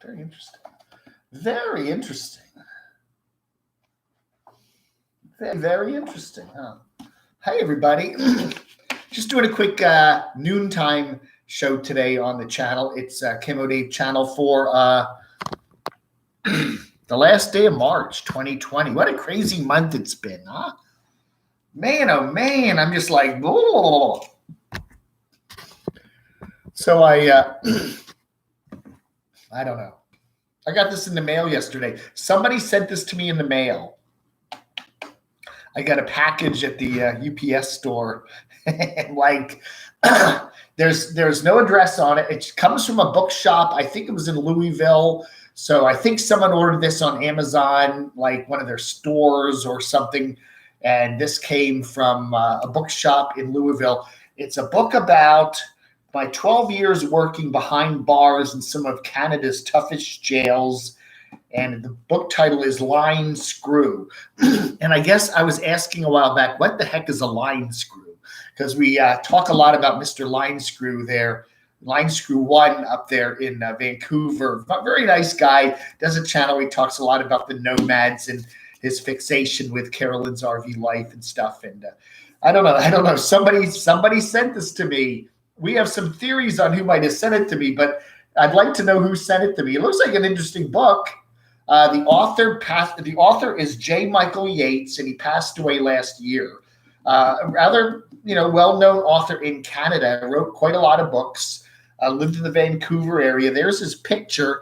Very interesting. Very interesting. Very, very interesting, huh? Hi, everybody. Just doing a quick noontime show today on the channel. It's camodave channel for the last day of March 2020. What a crazy month it's been, huh? Man, oh man, I'm just like, oh. So I don't know. I got this in the mail yesterday. Somebody sent this to me in the mail. I got a package at the UPS store. Like, there's no address on it. It comes from a bookshop. I think it was in Louisville. So I think someone ordered this on Amazon, like one of their stores or something. And this came from a bookshop in Louisville. It's a book about my 12 years working behind bars in some of Canada's toughest jails. And the book title is Line Screw. And I guess I was asking a while back, what the heck is a line screw? Because we talk a lot about Mr. Line Screw there. Line Screw 1 up there in Vancouver. Very nice guy. Does a channel where he talks a lot about the nomads and his fixation with Carolyn's RV life and stuff. And I don't know. Somebody sent this to me. We have some theories on who might have sent it to me, but I'd like to know who sent it to me. It looks like an interesting book. The author is J. Michael Yates, and he passed away last year. A rather well-known author in Canada. Wrote quite a lot of books. Lived in the Vancouver area. There's his picture.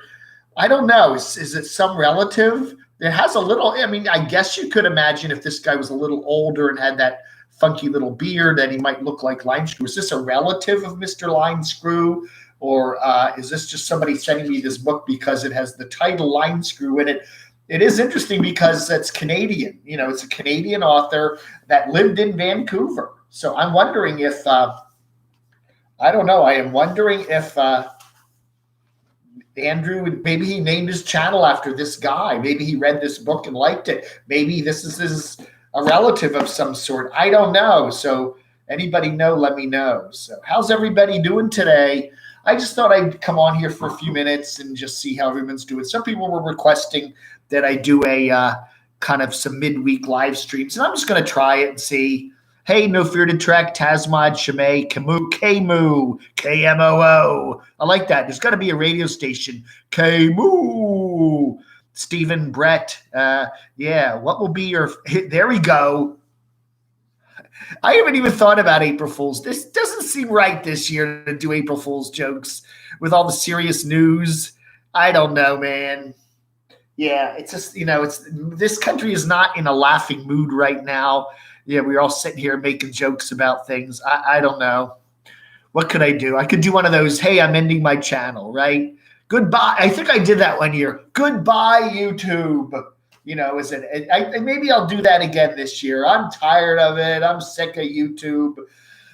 I don't know. Is it some relative? It has a little. I mean, I guess you could imagine if this guy was a little older and had that funky little beard that he might look like Line Screw. Is this a relative of Mr. Line Screw? Or is this just somebody sending me this book because it has the title Line Screw in it? It is interesting because it's Canadian. It's a Canadian author that lived in Vancouver. So I'm wondering if, I don't know. I am wondering if Andrew, maybe he named his channel after this guy. Maybe he read this book and liked it. Maybe this is a relative of some sort. I don't know. So anybody know, let me know. So how's everybody doing today? I just thought I'd come on here for a few minutes and just see how everyone's doing. Some people were requesting that I do a kind of some midweek live streams, and I'm just going to try it and see. Hey, No Fear to Trek, Tasmod, Shimei, Camo, KMOO. I like that. There's got to be a radio station. Camo. Stephen, Brett. Yeah, what will be your – there we go. I haven't even thought about April Fool's. This doesn't seem right this year to do April Fool's jokes with all the serious news. I don't know, man. Yeah, it's just, this country is not in a laughing mood right now. Yeah, we're all sitting here making jokes about things. I don't know. What could I do? I could do one of those, hey, I'm ending my channel, right? Goodbye. I think I did that one year. Goodbye, YouTube. Maybe I'll do that again this year. I'm tired of it. I'm sick of YouTube.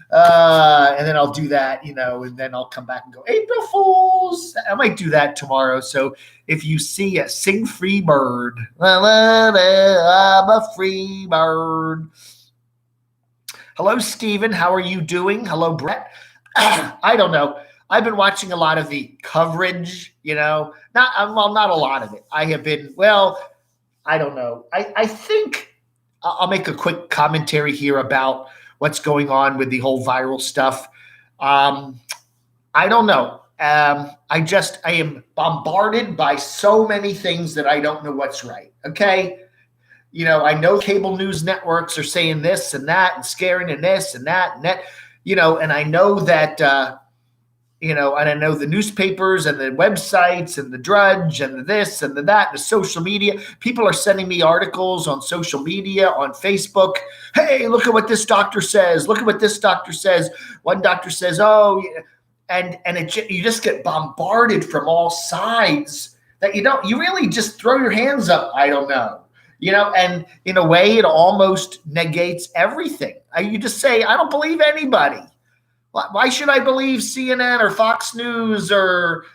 And then I'll do that, and then I'll come back and go, April Fools. I might do that tomorrow. So if you see a sing free bird, I'm a free bird. Hello, Stephen. How are you doing? Hello, Brett. I don't know. I've been watching a lot of the coverage, not a lot of it. I have been, I don't know. I think I'll make a quick commentary here about what's going on with the whole viral stuff. I don't know. I am bombarded by so many things that I don't know what's right. Okay. I know cable news networks are saying this and that and scaring and this and that and that, and I know that, and I know the newspapers and the websites and the Drudge and the this and the that, the social media. People are sending me articles on social media, on Facebook. Hey, look at what this doctor says. Look at what this doctor says. One doctor says, oh, and you just get bombarded from all sides that you really just throw your hands up. I don't know. And in a way, it almost negates everything. You just say, I don't believe anybody. Why should I believe CNN or Fox News or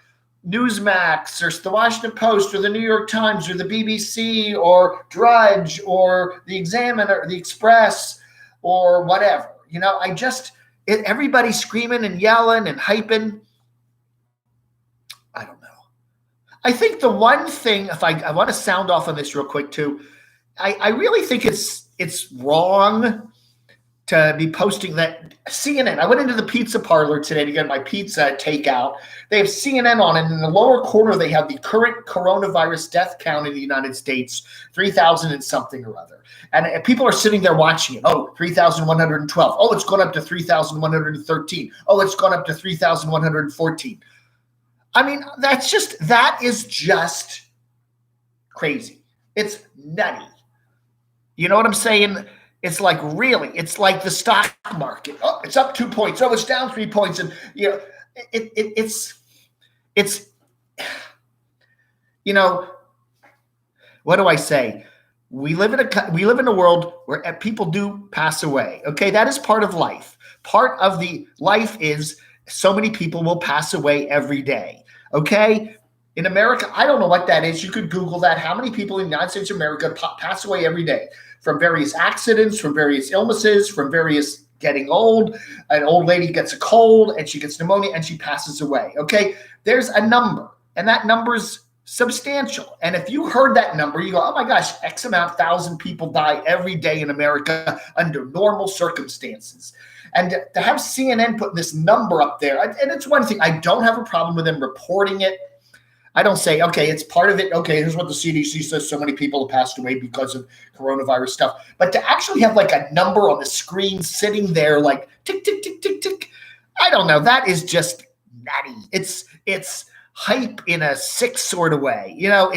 Newsmax or the Washington Post or the New York Times or the BBC or Drudge or the Examiner or the Express or whatever? Everybody's screaming and yelling and hyping. I don't know. I think the one thing, if I want to sound off on this real quick too, I really think it's wrong to be posting that. CNN, I went into the pizza parlor today to get my pizza takeout. They have CNN on, and in the lower corner, they have the current coronavirus death count in the United States, 3,000 and something or other. And people are sitting there watching it. Oh, 3,112. Oh, it's gone up to 3,113. Oh, it's gone up to 3,114. I mean, that is just crazy. It's nutty. You know what I'm saying? It's like, really, it's like the stock market. Oh, it's up 2 points. Oh, it's down 3 points. And, you know, it's, you know, what do I say? We live in a world where people do pass away. Okay. That is part of life. Part of the life is so many people will pass away every day. Okay. In America, I don't know what that is. You could Google that. How many people in the United States of America pass away every day from various accidents, from various illnesses, from various getting old. An old lady gets a cold and she gets pneumonia and she passes away. Okay. There's a number, and that number's substantial. And if you heard that number, you go, oh my gosh, X amount, 1,000 people die every day in America under normal circumstances. And to have CNN putting this number up there, and it's one thing, I don't have a problem with them reporting it. I don't say, okay, it's part of it. Okay, here's what the CDC says. So many people have passed away because of coronavirus stuff. But to actually have like a number on the screen sitting there like tick, tick, tick, tick, tick. I don't know. That is just nutty. It's hype in a sick sort of way. You know,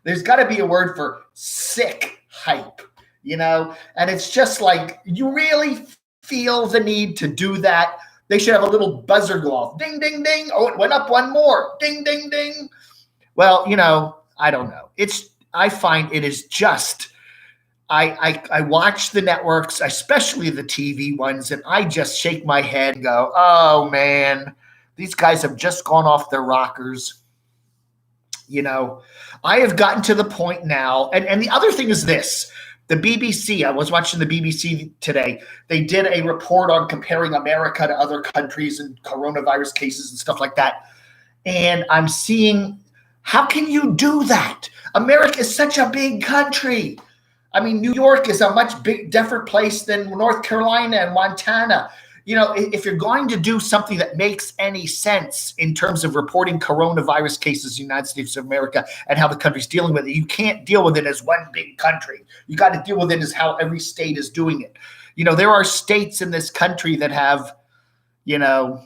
there's got to be a word for sick hype, you know? And it's just like, you really feel the need to do that. They should have a little buzzer go off. Ding, ding, ding. Oh, it went up one more. Ding, ding, ding. Well, you know, I don't know. I find it is just, I watch the networks, especially the TV ones, and I just shake my head and go, oh man, these guys have just gone off their rockers. You know, I have gotten to the point now, and the other thing is this. The BBC, I was watching the BBC today. They did a report on comparing America to other countries and coronavirus cases and stuff like that. And I'm seeing, how can you do that? America is such a big country. I mean, New York is a much different place than North Carolina and Montana. You know, if you're going to do something that makes any sense in terms of reporting coronavirus cases in the United States of America and how the country's dealing with it, you can't deal with it as one big country. You got to deal with it as how every state is doing it. You know, there are states in this country that have, you know,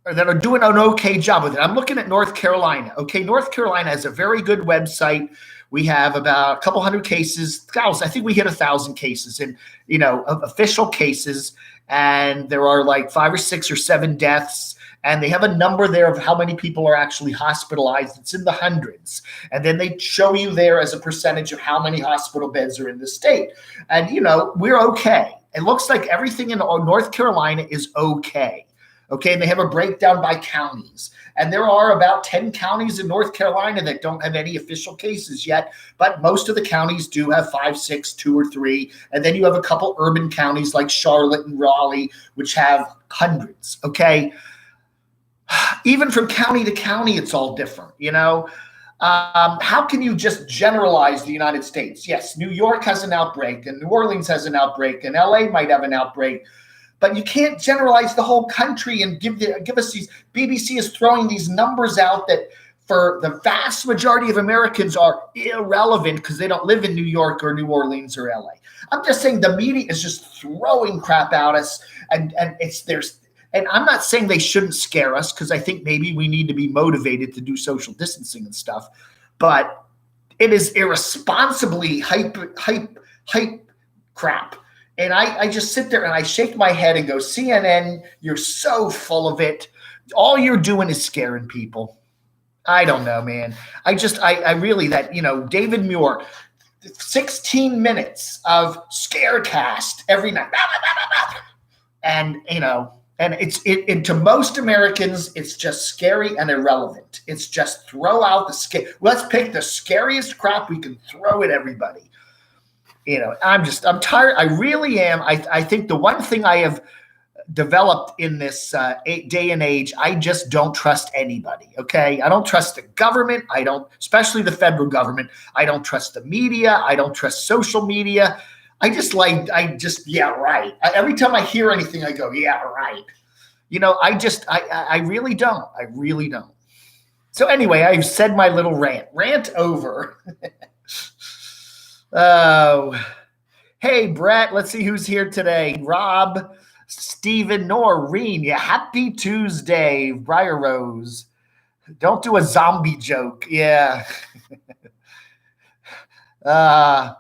or that are doing an okay job with it. I'm looking at North Carolina. Okay, North Carolina has a very good website. We have about a couple hundred cases. I think we hit 1,000 cases in, you know, official cases. And there are like 5 or 6 or 7 deaths. And they have a number there of how many people are actually hospitalized. It's in the hundreds. And then they show you there as a percentage of how many hospital beds are in the state. And, you know, we're okay. It looks like everything in North Carolina is okay. Okay, and they have a breakdown by counties. And there are about 10 counties in North Carolina that don't have any official cases yet, but most of the counties do have 5, 6, 2 or 3. And then you have a couple urban counties like Charlotte and Raleigh, which have hundreds, okay? Even from county to county, it's all different, you know? How can you just generalize the United States? Yes, New York has an outbreak, and New Orleans has an outbreak, and LA might have an outbreak. But you can't generalize the whole country and give us these. BBC is throwing these numbers out that for the vast majority of Americans are irrelevant because they don't live in New York or New Orleans or LA. I'm just saying the media is just throwing crap at us, and I'm not saying they shouldn't scare us because I think maybe we need to be motivated to do social distancing and stuff, but it is irresponsibly hype crap. And I just sit there and I shake my head and go, CNN, you're so full of it. All you're doing is scaring people. I don't know, man. I really, that, you know, David Muir, 16 minutes of scarecast every night. And, you know, and to most Americans, it's just scary and irrelevant. It's just throw out the scare. Let's pick the scariest crap we can throw at everybody. You know, I'm tired. I really am. I think the one thing I have developed in this day and age. I just don't trust anybody. Okay. I don't trust the government. I don't, especially the federal government. I don't trust the media. I don't trust social media. Yeah, right. Every time I hear anything, I go, yeah, right. I really don't. I really don't. So anyway, I've said my little rant over. Oh, hey, Brett, let's see who's here today. Rob, Stephen, Noreen. Yeah, happy Tuesday, Briar Rose. Don't do a zombie joke. Yeah. I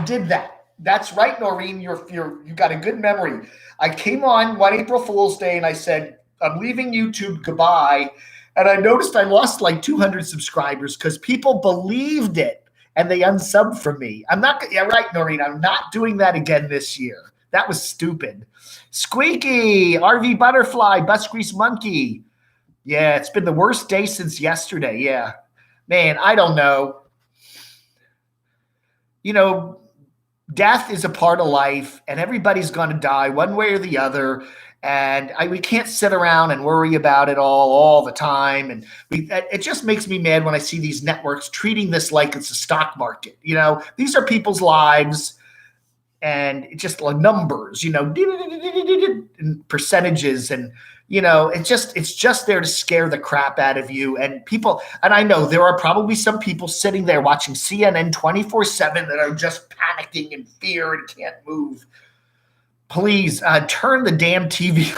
did that. That's right, Noreen. You got a good memory. I came on one April Fool's Day and I said, I'm leaving YouTube. Goodbye. And I noticed I lost like 200 subscribers because people believed it and they unsubbed from me. Yeah, right, Noreen. I'm not doing that again this year. That was stupid. Squeaky, RV Butterfly, Bus Grease Monkey. Yeah, it's been the worst day since yesterday. Yeah. Man, I don't know. Death is a part of life and everybody's going to die one way or the other. And we can't sit around and worry about it all the time. And it just makes me mad when I see these networks treating this like it's a stock market. These are people's lives and it's just like numbers, and percentages. And, it's just there to scare the crap out of you. And people, and I know there are probably some people sitting there watching CNN 24/7 that are just panicking in fear and can't move. Please turn the damn TV,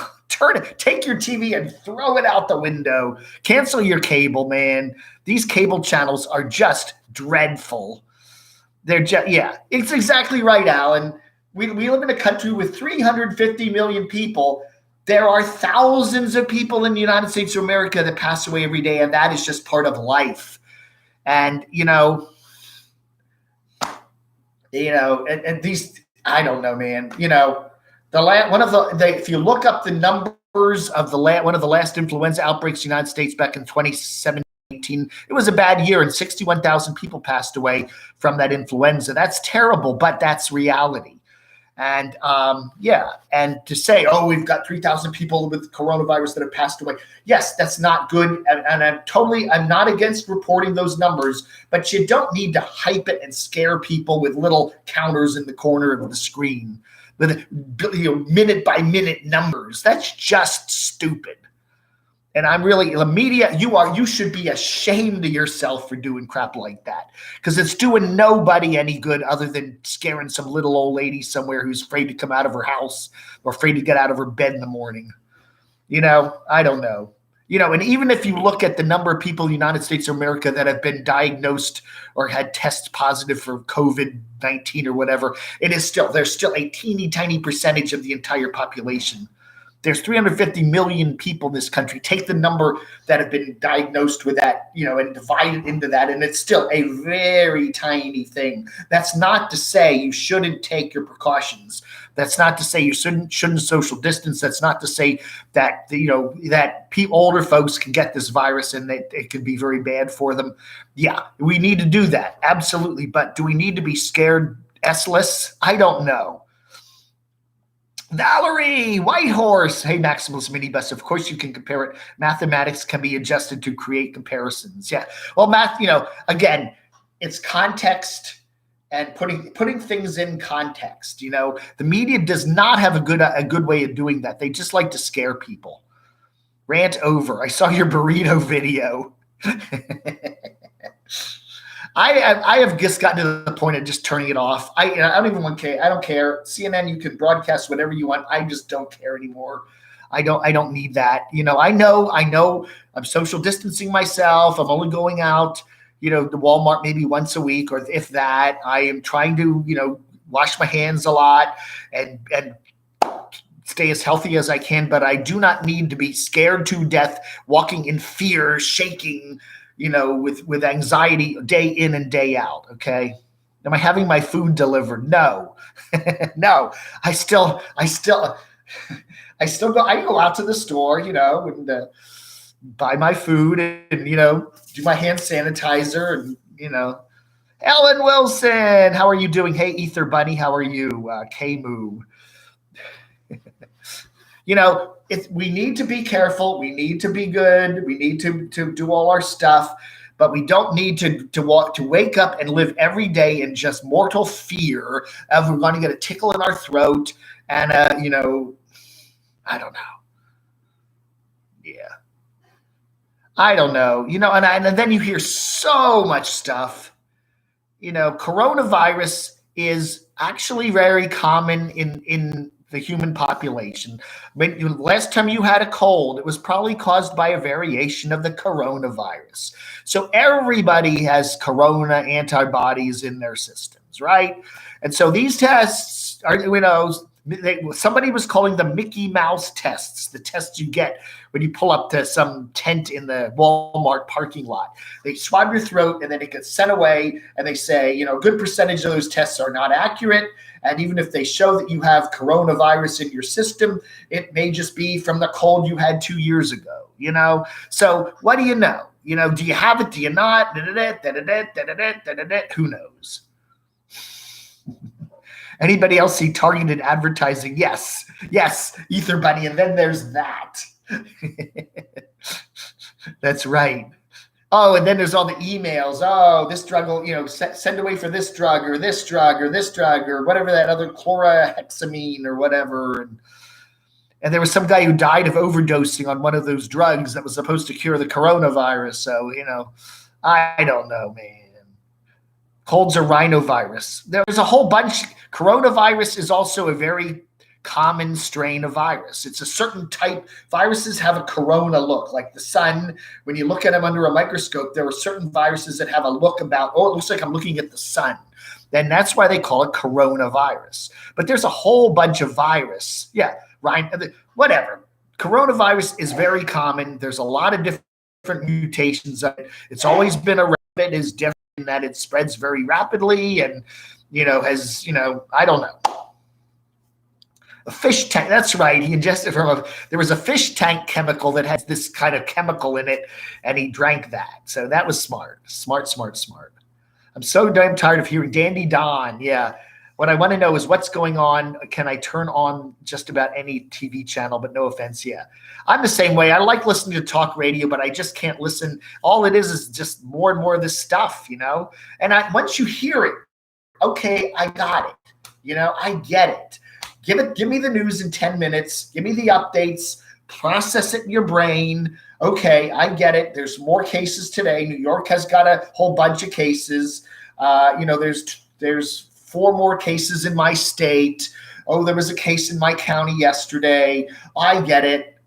take your TV and throw it out the window. Cancel your cable, man. These cable channels are just dreadful. They're just, yeah, it's exactly right, Alan. We live in a country with 350 million people. There are thousands of people in the United States of America that pass away every day, and that is just part of life. And, and these, I don't know, man, if you look up the numbers of one of the last influenza outbreaks in the United States back in 2017, it was a bad year and 61,000 people passed away from that influenza. That's terrible, but that's reality. And and to say, oh, we've got 3,000 people with coronavirus that have passed away. Yes, that's not good. And I'm not against reporting those numbers, but you don't need to hype it and scare people with little counters in the corner of the screen with minute by minute numbers. That's just stupid. And I'm really, the media, you should be ashamed of yourself for doing crap like that, because it's doing nobody any good other than scaring some little old lady somewhere who's afraid to come out of her house or afraid to get out of her bed in the morning. I don't know. And even if you look at the number of people in the United States of America that have been diagnosed or had tests positive for COVID-19 or whatever, there's still a teeny tiny percentage of the entire population. There's 350 million people in this country. Take the number that have been diagnosed with that, and divide it into that, and it's still a very tiny thing. That's not to say you shouldn't take your precautions. That's not to say you shouldn't social distance. That's not to say that older folks can get this virus and that it can be very bad for them. Yeah, we need to do that, absolutely. But do we need to be scared S-less? I don't know. Valerie, Whitehorse. Hey, Maximus Minibus. Of course you can compare it. Mathematics can be adjusted to create comparisons. Yeah. Well, math, again, it's context and putting things in context. The media does not have a good way of doing that. They just like to scare people. Rant over. I saw your burrito video. I have just gotten to the point of just turning it off. I don't even want to care. I don't care. CNN, you can broadcast whatever you want. I just don't care anymore. I don't need that. I know I'm social distancing myself. I'm only going out, to Walmart maybe once a week, or if that. I am trying to, wash my hands a lot and stay as healthy as I can, but I do not need to be scared to death, walking in fear, shaking, with anxiety day in and day out. Okay. Am I having my food delivered? No, no, I still go, I go out to the store, and buy my food and, do my hand sanitizer and, Ellen Wilson, how are you doing? Hey, Ether Bunny, how are you? Camo. We need to be careful. We need to be good. We need to do all our stuff, but we don't need to wake up and live every day in just mortal fear of we're going to get a tickle in our throat. And, I don't know. Yeah. I don't know. And then you hear so much stuff. Coronavirus is actually very common in the human population. Last time you had a cold, it was probably caused by a variation of the coronavirus. So everybody has corona antibodies in their systems, right? And so these tests are, somebody was calling them Mickey Mouse tests, the tests you get when you pull up to some tent in the Walmart parking lot. They swab your throat and then it gets sent away, and they say, a good percentage of those tests are not accurate. And even if they show that you have coronavirus in your system, it may just be from the cold you had 2 years ago, So what do you know? Do you have it? Do you not? Who knows? Anybody else see targeted advertising? Yes, Ether Bunny. And then there's that. That's right. Oh, and then there's all the emails. Oh, this drug will, send away for this drug or this drug or this drug or whatever, that other chlorhexamine or whatever. And there was some guy who died of overdosing on one of those drugs that was supposed to cure the coronavirus. So, I don't know, man. Colds are rhinovirus. There's a whole bunch. Coronavirus is also a very common strain of virus. It's a certain type. Viruses have a corona look, like the sun. When you look at them under a microscope, there are certain viruses that have a look about, it looks like I'm looking at the sun. Then that's why they call it coronavirus. But there's a whole bunch of virus. Yeah, right. Whatever. Coronavirus is very common. There's a lot of different mutations of it. It's always been around. It is different in that it spreads very rapidly and, has, I don't know. A fish tank. That's right. He ingested there was a fish tank chemical that has this kind of chemical in it, and he drank that. So that was smart. Smart. I'm so damn tired of hearing Dandy Don. Yeah. What I want to know is what's going on. Can I turn on just about any TV channel? But no offense. Yeah. I'm the same way. I like listening to talk radio, but I just can't listen. All it is just more and more of this stuff, And once you hear it, okay, I got it. I get it. Give me the news in 10 minutes. Give me the updates. Process it in your brain. Okay, I get it. There's more cases today. New York has got a whole bunch of cases. There's 4 more cases in my state. Oh, there was a case in my county yesterday. I get it.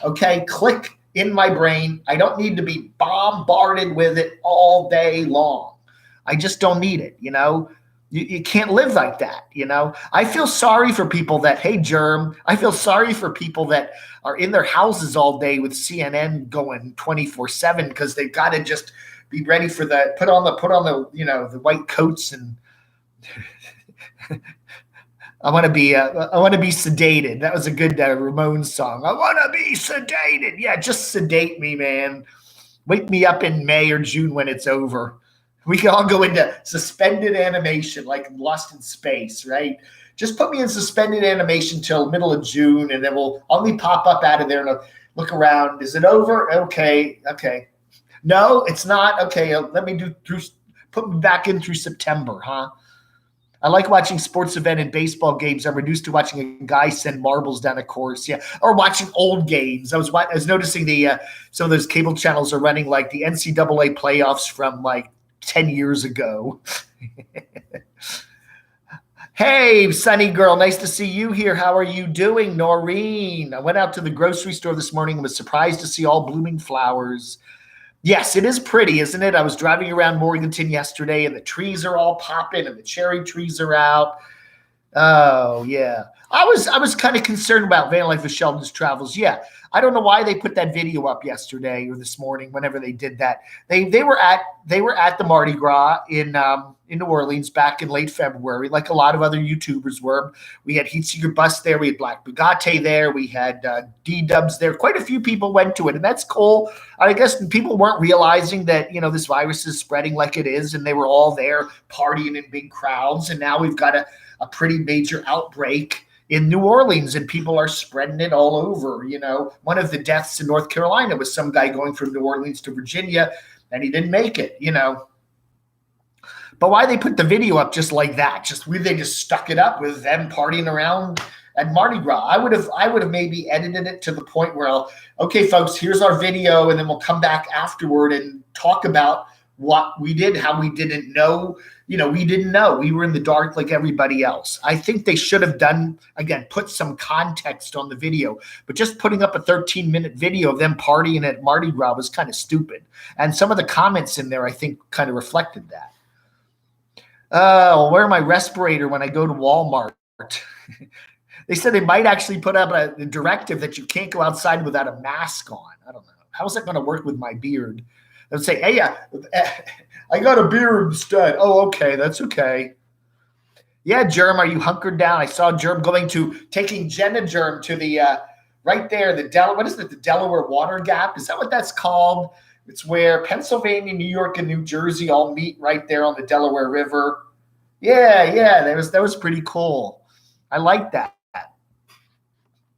Okay, click in my brain. I don't need to be bombarded with it all day long. I just don't need it, You can't live like that, I feel sorry for people that, hey, Germ, I feel sorry for people that are in their houses all day with CNN going 24/7 because they've got to just be ready for put on the the white coats and I want to be sedated. That was a good Ramones song. I want to be sedated. Yeah, just sedate me, man. Wake me up in May or June when it's over. We can all go into suspended animation like Lost in Space, right? Just put me in suspended animation till middle of June, and then I'll only pop up out of there and I'll look around. Is it over? Okay. No, it's not. Okay, let me put me back in through September, huh? I like watching sports event and baseball games. I'm reduced to watching a guy send marbles down a course, yeah, or watching old games. I was noticing some of those cable channels are running like the NCAA playoffs from like 10 years ago. Hey, Sunny girl, nice to see you here. How are you doing, Noreen? I went out to the grocery store this morning and was surprised to see all blooming flowers. Yes, it is pretty, isn't it? I was driving around Morganton yesterday and the trees are all popping and the cherry trees are out. Oh, yeah. I was kind of concerned about Van Life of Sheldon's travels. Yeah. I don't know why they put that video up yesterday or this morning, whenever they did that. They were at the Mardi Gras in New Orleans back in late February, like a lot of other YouTubers were. We had Heat Seeker Bus there. We had Black Bugatti there. We had D-Dubs there. Quite a few people went to it, and that's cool. I guess people weren't realizing that, this virus is spreading like it is, and they were all there partying in big crowds, and now we've got a pretty major outbreak in New Orleans, and people are spreading it all over. One of the deaths in North Carolina was some guy going from New Orleans to Virginia, and he didn't make it. But why they put the video up just like that? They just stuck it up with them partying around at Mardi Gras. I would have maybe edited it to the point where, okay, folks, here's our video, and then we'll come back afterward and talk about what we did, how we didn't know. We didn't know. We were in the dark like everybody else. I think they should have put some context on the video, but just putting up a 13-minute video of them partying at Mardi Gras was kind of stupid. And some of the comments in there, I think, kind of reflected that. I'll wear my respirator when I go to Walmart. They said they might actually put up a directive that you can't go outside without a mask on. I don't know. How's that going to work with my beard? They'll say, hey, I got a beard instead. Oh, okay. That's okay. Yeah, Germ, are you hunkered down? I saw Germ taking Jenna Germ to the, right there, what is it, the Delaware Water Gap? Is that what that's called? It's where Pennsylvania, New York, and New Jersey all meet right there on the Delaware River. Yeah, that was pretty cool. I like that.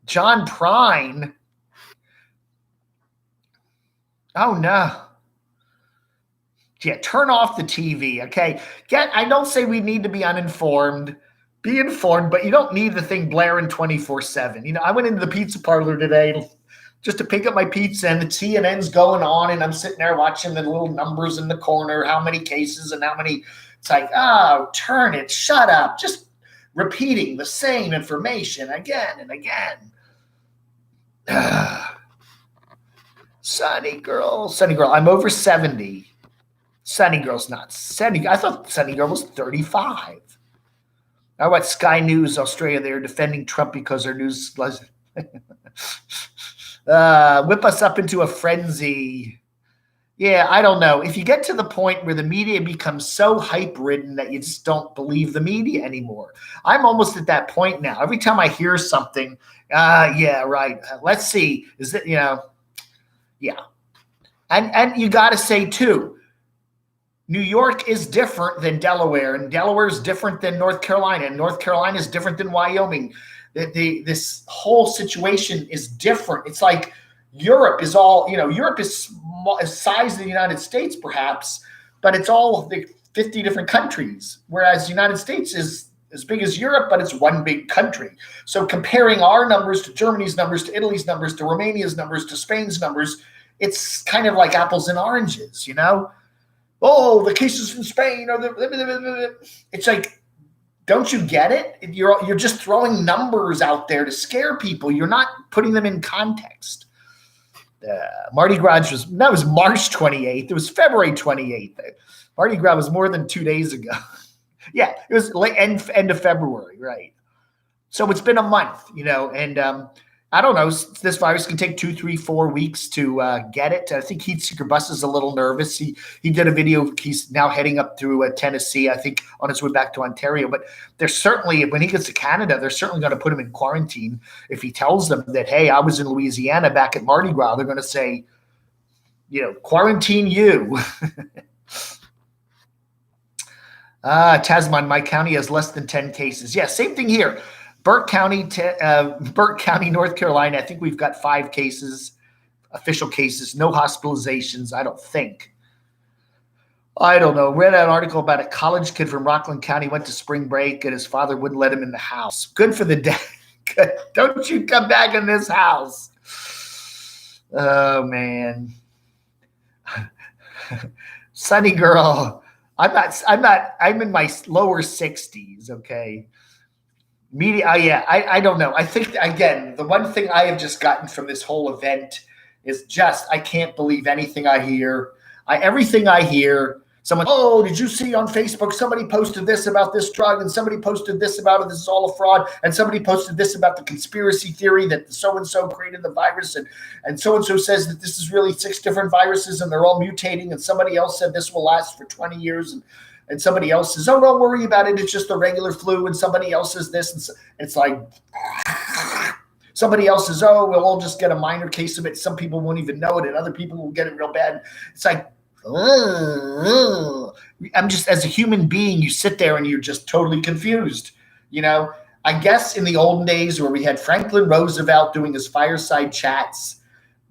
John Prine. Oh, no. Yeah, turn off the TV, okay? I don't say we need to be uninformed. Be informed, but you don't need the thing blaring 24/7. I went into the pizza parlor today just to pick up my pizza, and the CNN's going on, and I'm sitting there watching the little numbers in the corner, how many cases and how many. It's like, oh, turn it, shut up. Just repeating the same information again and again. Sunny girl, I'm over 70. Sunny girl's not Sunny. I thought Sunny girl was 35. How about Sky News Australia? They're defending Trump because their news whip us up into a frenzy. Yeah, I don't know. If you get to the point where the media becomes so hype-ridden that you just don't believe the media anymore. I'm almost at that point now. Every time I hear something, yeah, right. Let's see. Is it, yeah. And you got to say, too, New York is different than Delaware, and Delaware is different than North Carolina, and North Carolina is different than Wyoming. This whole situation is different. It's like Europe is all, Europe is size of the United States, perhaps, but it's all the 50 different countries, whereas the United States is as big as Europe, but it's one big country. So comparing our numbers to Germany's numbers, to Italy's numbers, to Romania's numbers, to Spain's numbers, it's kind of like apples and oranges, Oh, the cases from Spain are it's like, don't you get it? You're just throwing numbers out there to scare people. You're not putting them in context. Mardi Gras was March 28th. It was February 28th. Mardi Gras was more than 2 days ago. Yeah, it was late end of February, right? So it's been a month, and I don't know. This virus can take 2, 3, 4 weeks to get it. I think Heat Seeker Bus is a little nervous. He did a video. He's now heading up through Tennessee, I think, on his way back to Ontario. But there's certainly, when he gets to Canada, they're certainly going to put him in quarantine. If he tells them that, hey, I was in Louisiana back at Mardi Gras, they're going to say, quarantine you. Tasman, my county has less than 10 cases. Yeah, same thing here. Burke County, North Carolina, I think we've got 5 cases, official cases, no hospitalizations, I don't think. I don't know. Read an article about a college kid from Rockland County went to spring break and his father wouldn't let him in the house. Good for the day. Don't you come back in this house. Oh, man. Sunny girl. I'm in my lower 60s, okay? Media, I don't know. I think, again, the one thing I have just gotten from this whole event is I can't believe anything I hear. Everything I hear, someone, oh, did you see on Facebook somebody posted this about this drug, and somebody posted this about it, this is all a fraud, and somebody posted this about the conspiracy theory that so-and-so created the virus, and so-and-so says that this is really 6 different viruses and they're all mutating, and somebody else said this will last for 20 years, and somebody else says, oh, don't worry about it, it's just a regular flu, and somebody else says this, and it's like, somebody else says, oh, we'll all just get a minor case of it, some people won't even know it, and other people will get it real bad. It's like, I'm just, as a human being, you sit there and you're just totally confused, I guess in the olden days where we had Franklin Roosevelt doing his fireside chats,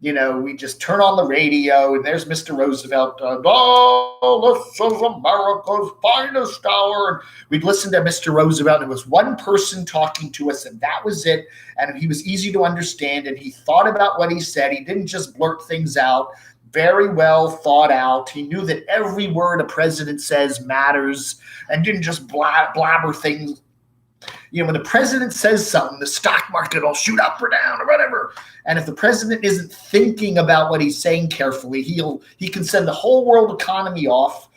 we just turn on the radio and there's Mr. Roosevelt. Oh, this is America's finest hour. And we'd listen to Mr. Roosevelt. And it was one person talking to us, and that was it. And he was easy to understand, and he thought about what he said. He didn't just blurt things out. Very well thought out. He knew that every word a president says matters and didn't just blabber things. When the president says something, the stock market will shoot up or down or whatever. And if the president isn't thinking about what he's saying carefully, he can send the whole world economy off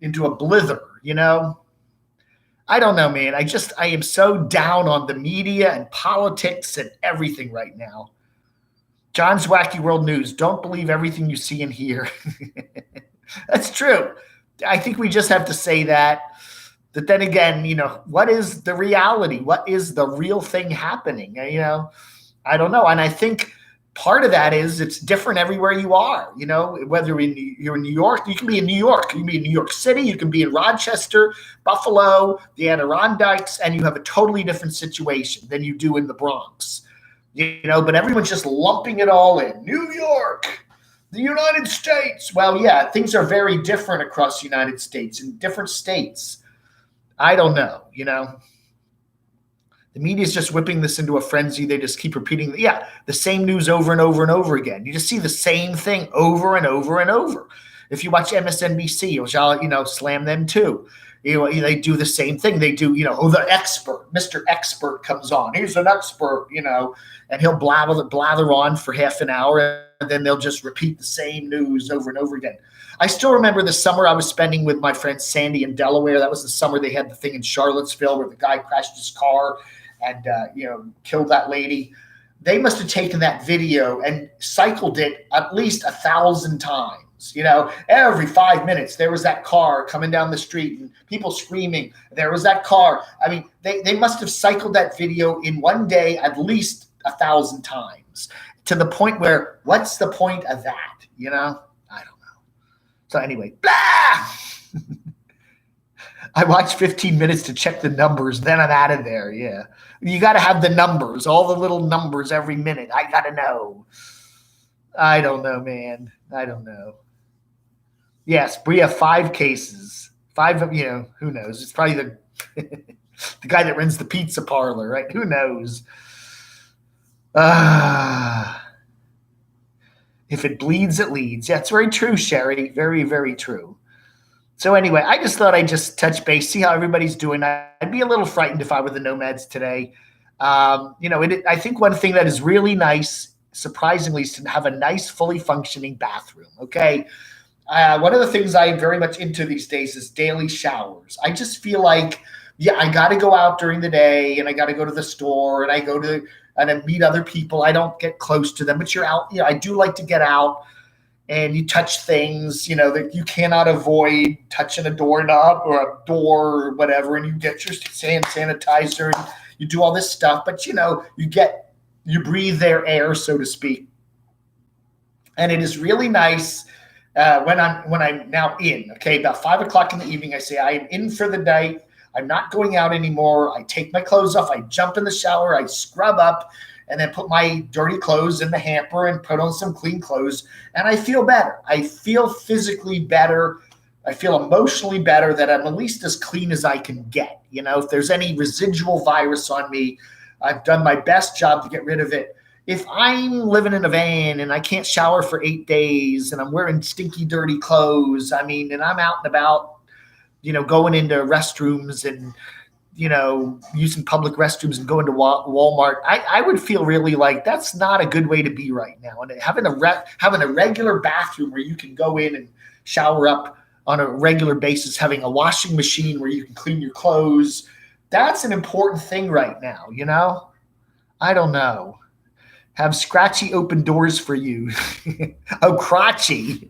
into a blither, I don't know, man. I am so down on the media and politics and everything right now. John's Wacky World News. Don't believe everything you see and hear. That's true. I think we just have to say that. But then again, what is the reality? What is the real thing happening? I don't know. And I think part of that is it's different everywhere you are. Whether you're in New York, you can be in New York. You can be in New York City. You can be in Rochester, Buffalo, the Adirondacks, and you have a totally different situation than you do in the Bronx. But everyone's just lumping it all in. New York, the United States. Well, yeah, things are very different across the United States in different states. I don't know, The media is just whipping this into a frenzy. They just keep repeating, the same news over and over and over again. You just see the same thing over and over and over. If you watch MSNBC, which I'll, slam them too. They do the same thing. They do, the expert, Mr. Expert comes on. He's an expert, and he'll blather on for half an hour, and then they'll just repeat the same news over and over again. I still remember the summer I was spending with my friend Sandy in Delaware. That was the summer they had the thing in Charlottesville where the guy crashed his car and, killed that lady. They must have taken that video and cycled it at least 1,000 times. Every 5 minutes there was that car coming down the street and people screaming. There was that car. I mean, they must have cycled that video in one day at least 1,000 times to the point where what's the point of that? I don't know. So anyway, blah! I watch 15 minutes to check the numbers, then I'm out of there. Yeah. You got to have the numbers, all the little numbers every minute. I got to know. I don't know, man. I don't know. Yes, we have 5 cases. 5 of, who knows? It's probably the the guy that runs the pizza parlor, right? Who knows? If it bleeds, it leads. Yeah, it's very true, Sherry. Very, very true. So anyway, I just thought I'd just touch base, see how everybody's doing. I'd be a little frightened if I were the nomads today. I think one thing that is really nice, surprisingly, is to have a nice, fully functioning bathroom, okay? One of the things I am very much into these days is daily showers. I just feel like, I got to go out during the day, and I got to go to the store, and I go to and I meet other people. I don't get close to them, but you're out. I do like to get out, and you touch things, that you cannot avoid, touching a doorknob or a door or whatever, and you get your hand sanitizer, and you do all this stuff. But you breathe their air, so to speak, and it is really nice. When I'm now in, okay, about 5 o'clock in the evening, I say I am in for the night. I'm not going out anymore. I take my clothes off. I jump in the shower. I scrub up and then put my dirty clothes in the hamper and put on some clean clothes. And I feel better. I feel physically better. I feel emotionally better that I'm at least as clean as I can get. If there's any residual virus on me, I've done my best job to get rid of it. If I'm living in a van and I can't shower for 8 days and I'm wearing stinky, dirty clothes, and I'm out and about, going into restrooms and, using public restrooms and going to Walmart, I would feel really like that's not a good way to be right now. And having a regular bathroom where you can go in and shower up on a regular basis, having a washing machine where you can clean your clothes, that's an important thing right now, I don't know. Have Scratchy open doors for you. Oh, Crotchy.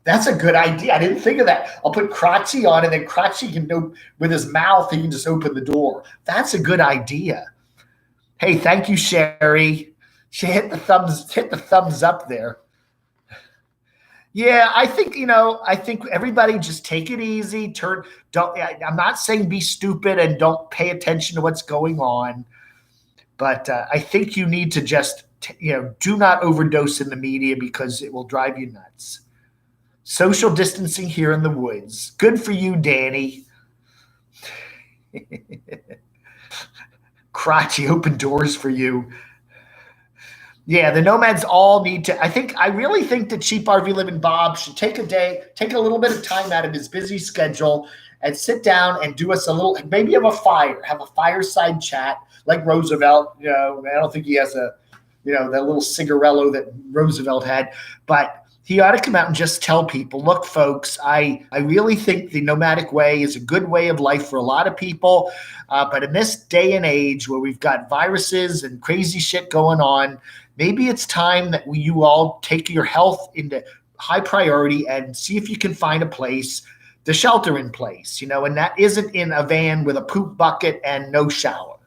That's a good idea. I didn't think of that. I'll put Crotchy on, and then Crotchy can do with his mouth. He can just open the door. That's a good idea. Hey, thank you, Sherry. She hit the thumbs up there. Yeah, I think, I think everybody just take it easy. I'm not saying be stupid and don't pay attention to what's going on, but I think you need to just, do not overdose in the media because it will drive you nuts. Social distancing here in the woods. Good for you, Danny. Crotchy open doors for you. Yeah, the nomads all need to. I really think that Cheap RV Living Bob should take a little bit of time out of his busy schedule and sit down and do us a little, maybe have a fireside chat like Roosevelt. I don't think he has that little cigarello that Roosevelt had, but he ought to come out and just tell people, look, folks, I really think the nomadic way is a good way of life for a lot of people. But in this day and age where we've got viruses and crazy shit going on, maybe it's time that you all take your health into high priority and see if you can find a place to shelter in place, and that isn't in a van with a poop bucket and no shower.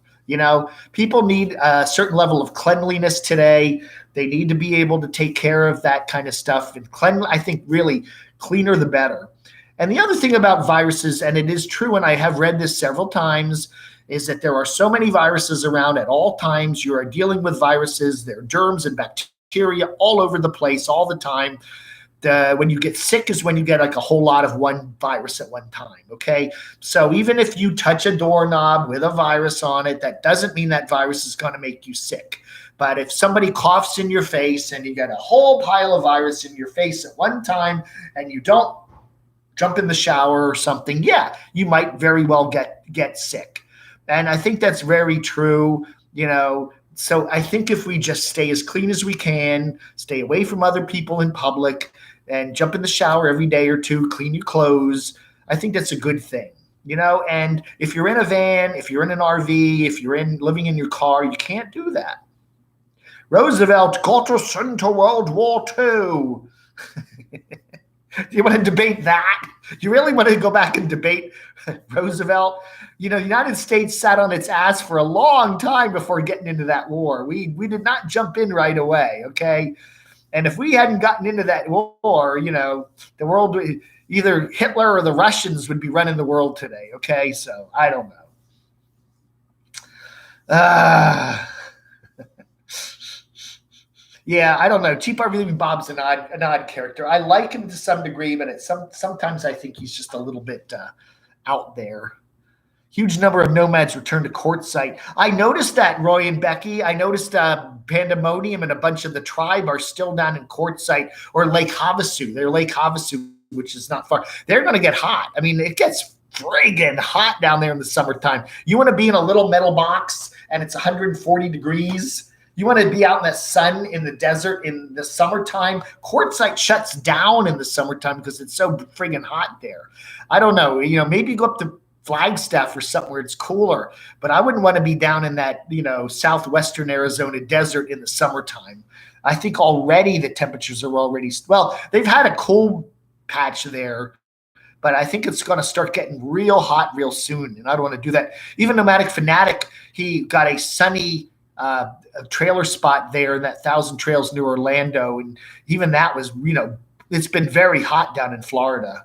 People need a certain level of cleanliness today. They need to be able to take care of that kind of stuff. And I think really cleaner the better. And the other thing about viruses, and it is true, and I have read this several times, is that there are so many viruses around at all times. You are dealing with viruses. There are germs and bacteria all over the place all the time. When you get sick is when you get like a whole lot of one virus at one time, okay? So even if you touch a doorknob with a virus on it, that doesn't mean that virus is going to make you sick. But if somebody coughs in your face and you get a whole pile of virus in your face at one time and you don't jump in the shower or something, yeah, you might very well get sick. And I think that's very true, So I think if we just stay as clean as we can, stay away from other people in public, and jump in the shower every day or two, clean your clothes, I think that's a good thing, And if you're in a van, if you're in an RV, if you're living in your car, you can't do that. Roosevelt got us into World War II. You want to debate that? You really want to go back and debate Roosevelt? The United States sat on its ass for a long time before getting into that war. We did not jump in right away, okay? And if we hadn't gotten into that war, the world, either Hitler or the Russians would be running the world today, okay? So I don't know. Yeah, I don't know. Cheap RV Living Bob's an odd character. I like him to some degree, but sometimes I think he's just a little bit out there. Huge number of nomads return to quartzsite. I noticed that, Roy and Becky. I noticed Pandemonium and a bunch of the tribe are still down in quartzsite or Lake Havasu. They're Lake Havasu, which is not far. They're going to get hot. I mean, it gets friggin' hot down there in the summertime. You want to be in a little metal box and it's 140 degrees. You want to be out in the sun in the desert in the summertime. Quartzsite shuts down in the summertime because it's so friggin' hot there. I don't know. Maybe go up to Flagstaff or something where it's cooler, but I wouldn't want to be down in that, southwestern Arizona desert in the summertime. I think already the temperatures are they've had a cool patch there, but I think it's going to start getting real hot real soon, and I don't want to do that. Even Nomadic Fanatic, he got a sunny trailer spot there in that Thousand Trails near Orlando, and even that was, it's been very hot down in Florida.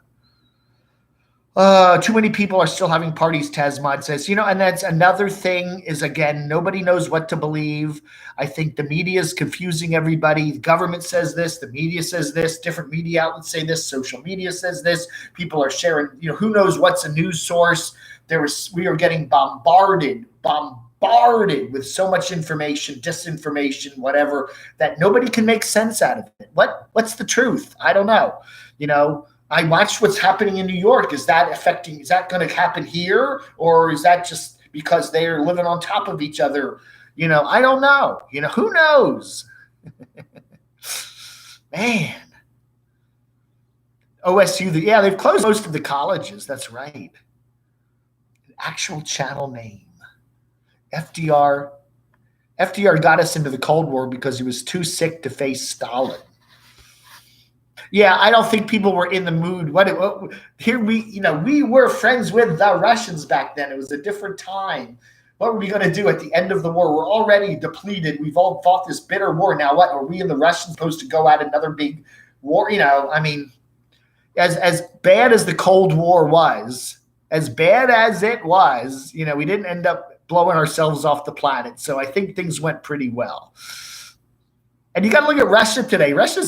Too many people are still having parties, Tasmod says. And that's another thing is, again, nobody knows what to believe. I think the media is confusing everybody. The government says this, the media says this, different media outlets say this, social media says this. People are sharing, who knows what's a news source. We are getting bombarded with so much information, disinformation, whatever, that nobody can make sense out of it. What's the truth? I don't know. I watched what's happening in New York. Is that going to happen here? Or is that just because they're living on top of each other? I don't know. Who knows? Man. OSU, they've closed most of the colleges. That's right. Actual channel name. FDR got us into the Cold War because he was too sick to face Stalin. Yeah, I don't think people were in the mood. We were friends with the Russians back then. It was a different time. What were we going to do at the end of the war? We're already depleted. We've all fought this bitter war. Now what? Are we and the Russians supposed to go at another big war, I mean, as bad as the Cold War was, as bad as it was, we didn't end up blowing ourselves off the planet. So I think things went pretty well. And you got to look at Russia today. Russia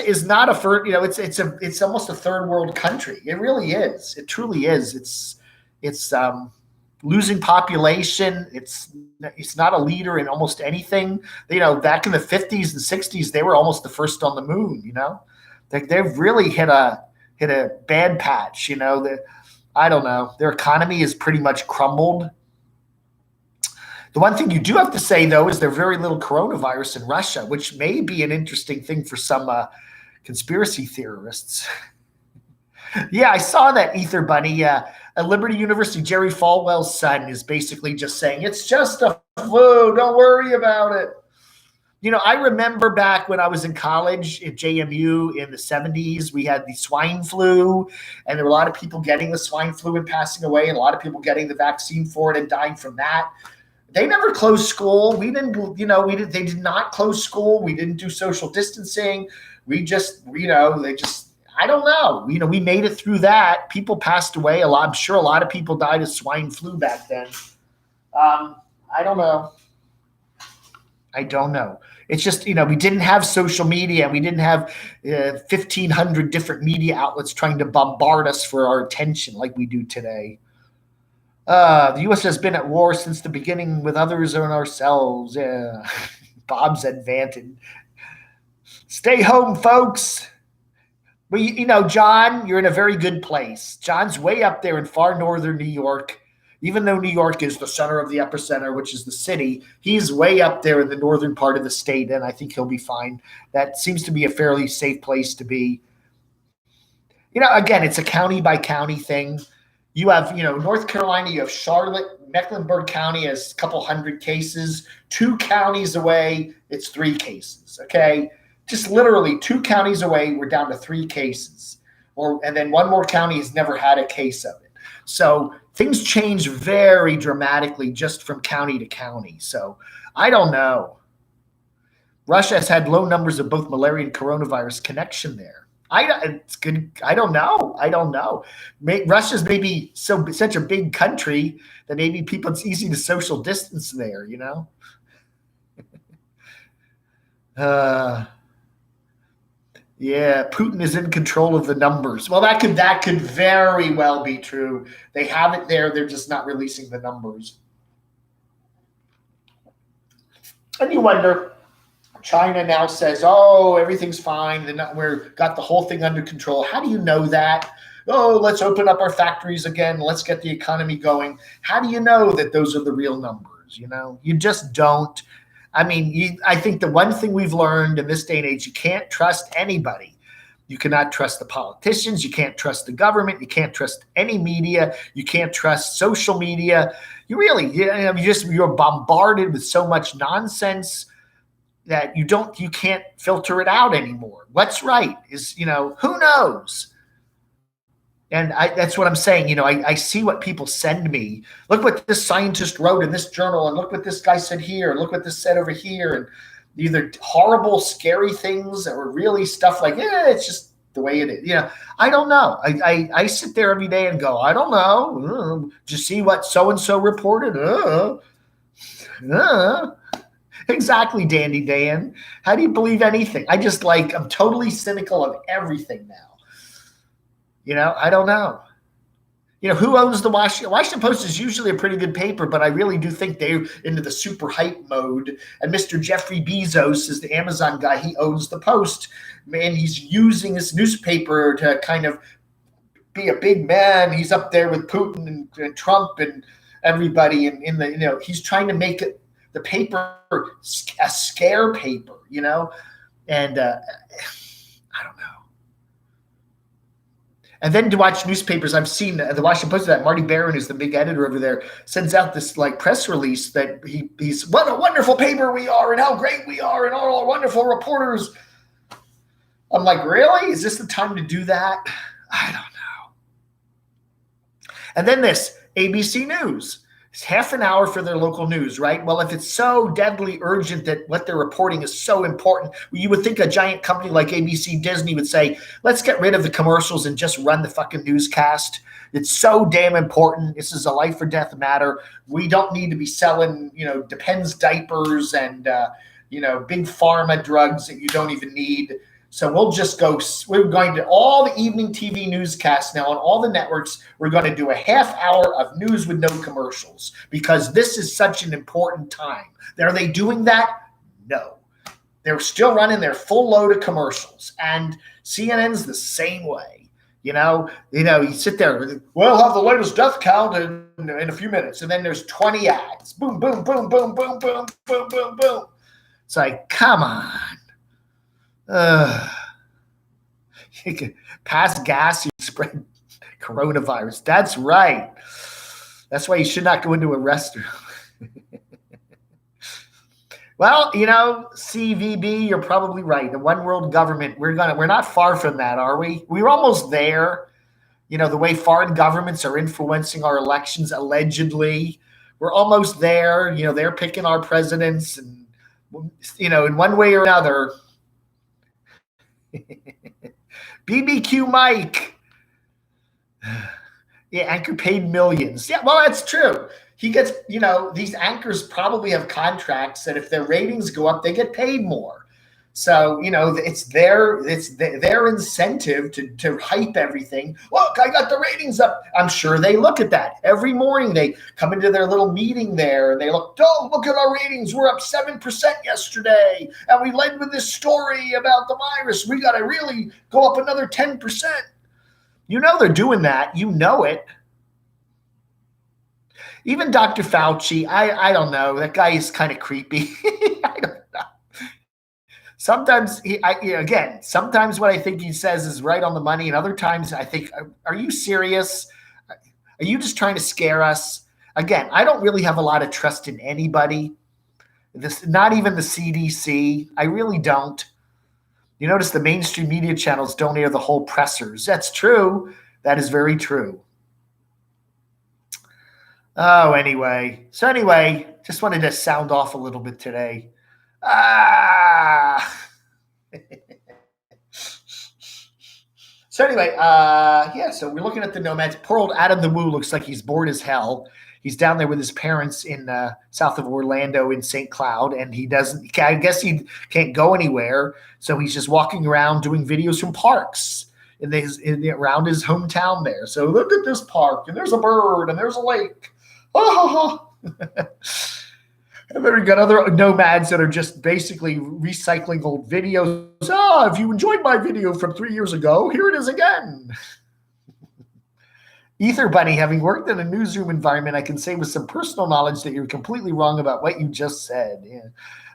is not a first, it's almost a third world country. It really is. It truly is. It's losing population. It's not a leader in almost anything. Back in the 50s and 60s, they were almost the first on the moon. They've really hit a bad patch. I don't know. Their economy is pretty much crumbled. The one thing you do have to say, though, is there's very little coronavirus in Russia, which may be an interesting thing for some conspiracy theorists. Yeah, I saw that, Ether Bunny. At Liberty University, Jerry Falwell's son is basically just saying, it's just a flu. Don't worry about it. I remember back when I was in college at JMU in the 70s, we had the swine flu, and there were a lot of people getting the swine flu and passing away, and a lot of people getting the vaccine for it and dying from that. They never closed school. We didn't, they did not close school. We didn't do social distancing. We just, I don't know. We made it through that. People passed away. I'm sure a lot of people died of swine flu back then. I don't know. It's just, we didn't have social media. We didn't have 1,500 different media outlets trying to bombard us for our attention like we do today. The U.S. has been at war since the beginning with others and ourselves. Yeah. Bob's advantage. Stay home, folks. Well, John, you're in a very good place. John's way up there in far northern New York. Even though New York is the center of the epicenter, which is the city, he's way up there in the northern part of the state, and I think he'll be fine. That seems to be a fairly safe place to be. Again, it's a county by county thing. You have, North Carolina, you have Charlotte, Mecklenburg County has a couple hundred cases. 2 counties away, it's 3 cases, okay? Just literally 2 counties away, we're down to 3 cases. And then one more county has never had a case of it. So things change very dramatically just from county to county. So I don't know. Russia has had low numbers of both malaria and coronavirus connection there. It's good. I don't know. Russia's maybe such a big country that maybe it's easy to social distance there, Yeah, Putin is in control of the numbers. Well, that could very well be true. They have it there. They're just not releasing the numbers. And you wonder, China now says, oh, everything's fine. We've got the whole thing under control. How do you know that? Oh, let's open up our factories again. Let's get the economy going. How do you know that those are the real numbers? You just don't. I mean, I think the one thing we've learned in this day and age, you can't trust anybody. You cannot trust the politicians. You can't trust the government. You can't trust any media. You can't trust social media. You're bombarded with so much nonsense that you can't filter it out anymore. What's right is, who knows? And that's what I'm saying. I see what people send me. Look what this scientist wrote in this journal, and look what this guy said here, and look what this said over here. And either horrible, scary things or really stuff like, it's just the way it is. I don't know. I sit there every day and go, I don't know. Did you see what so-and-so reported? Exactly, Dandy Dan. How do you believe anything? I'm totally cynical of everything now. I don't know. Who owns the Washington Post is usually a pretty good paper, but I really do think they're into the super hype mode. And Mr. Jeffrey Bezos is the Amazon guy. He owns the Post. Man, he's using his newspaper to kind of be a big man. He's up there with Putin and Trump and everybody. And he's trying to make it the paper a scare paper, and I don't know. And then to watch newspapers, I've seen the Washington Post, that Marty Barron, who's the big editor over there, sends out this press release that he's what a wonderful paper we are and how great we are and all our wonderful reporters. I'm like, really? Is this the time to do that? I don't know. And then this ABC News. It's half an hour for their local news, right? Well, if it's so deadly urgent that what they're reporting is so important, you would think a giant company like ABC, Disney would say, let's get rid of the commercials and just run the fucking newscast. It's so damn important. This is a life or death matter. We don't need to be selling, Depends diapers and, big pharma drugs that you don't even need. So we're going to all the evening TV newscasts now on all the networks. We're going to do a half hour of news with no commercials because this is such an important time. Are they doing that? No. They're still running their full load of commercials. And CNN's the same way. You sit there, we'll have the latest death count in a few minutes. And then there's 20 ads. Boom, boom, boom, boom, boom, boom, boom, boom, boom. It's like, come on. You can pass gas, you spread coronavirus. That's right. That's why you should not go into a restaurant. Well, CVB, you're probably right. The one world government, we're not far from that, are we? We're almost there. The way foreign governments are influencing our elections, allegedly. We're almost there. They're picking our presidents and, in one way or another. BBQ Mike. Yeah, anchor paid millions. Yeah, well, that's true. He gets, these anchors probably have contracts that if their ratings go up, they get paid more. So, it's their incentive to hype everything. Look, I got the ratings up. I'm sure they look at that. Every morning they come into their little meeting there and they look at our ratings. We're up 7% yesterday. And we led with this story about the virus. We got to really go up another 10%. They're doing that. You know it. Even Dr. Fauci, I don't know. That guy is kind of creepy. I don't know. Sometimes sometimes what I think he says is right on the money, and other times I think, are you serious? Are you just trying to scare us? Again, I don't really have a lot of trust in anybody. Not even the CDC. I really don't. You notice the mainstream media channels don't air the whole pressers. That's true. That is very true. Oh, anyway. Just wanted to sound off a little bit today. So we're looking at the nomads. Poor old Adam the Woo looks like he's bored as hell. He's down there with his parents in south of Orlando in St. Cloud, and I guess he can't go anywhere. So he's just walking around doing videos from parks around his hometown there. So look at this park, and there's a bird, and there's a lake. And then we got other nomads that are just basically recycling old videos. If you enjoyed my video from 3 years ago, here it is again. Ether Bunny, having worked in a newsroom environment, I can say with some personal knowledge that you're completely wrong about what you just said. Yeah.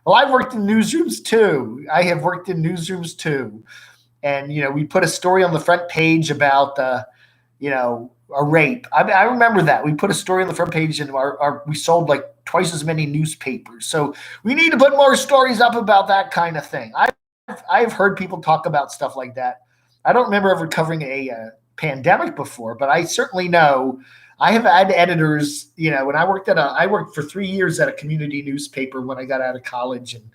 Well, I've worked in newsrooms too. I have worked in newsrooms too. And, we put a story on the front page about, a rape. I remember that. We put a story on the front page and we sold like twice as many newspapers. So we need to put more stories up about that kind of thing. I've heard people talk about stuff like that. I don't remember ever covering a pandemic before, but I certainly know I have had editors, when I worked for 3 years at a community newspaper when I got out of college, and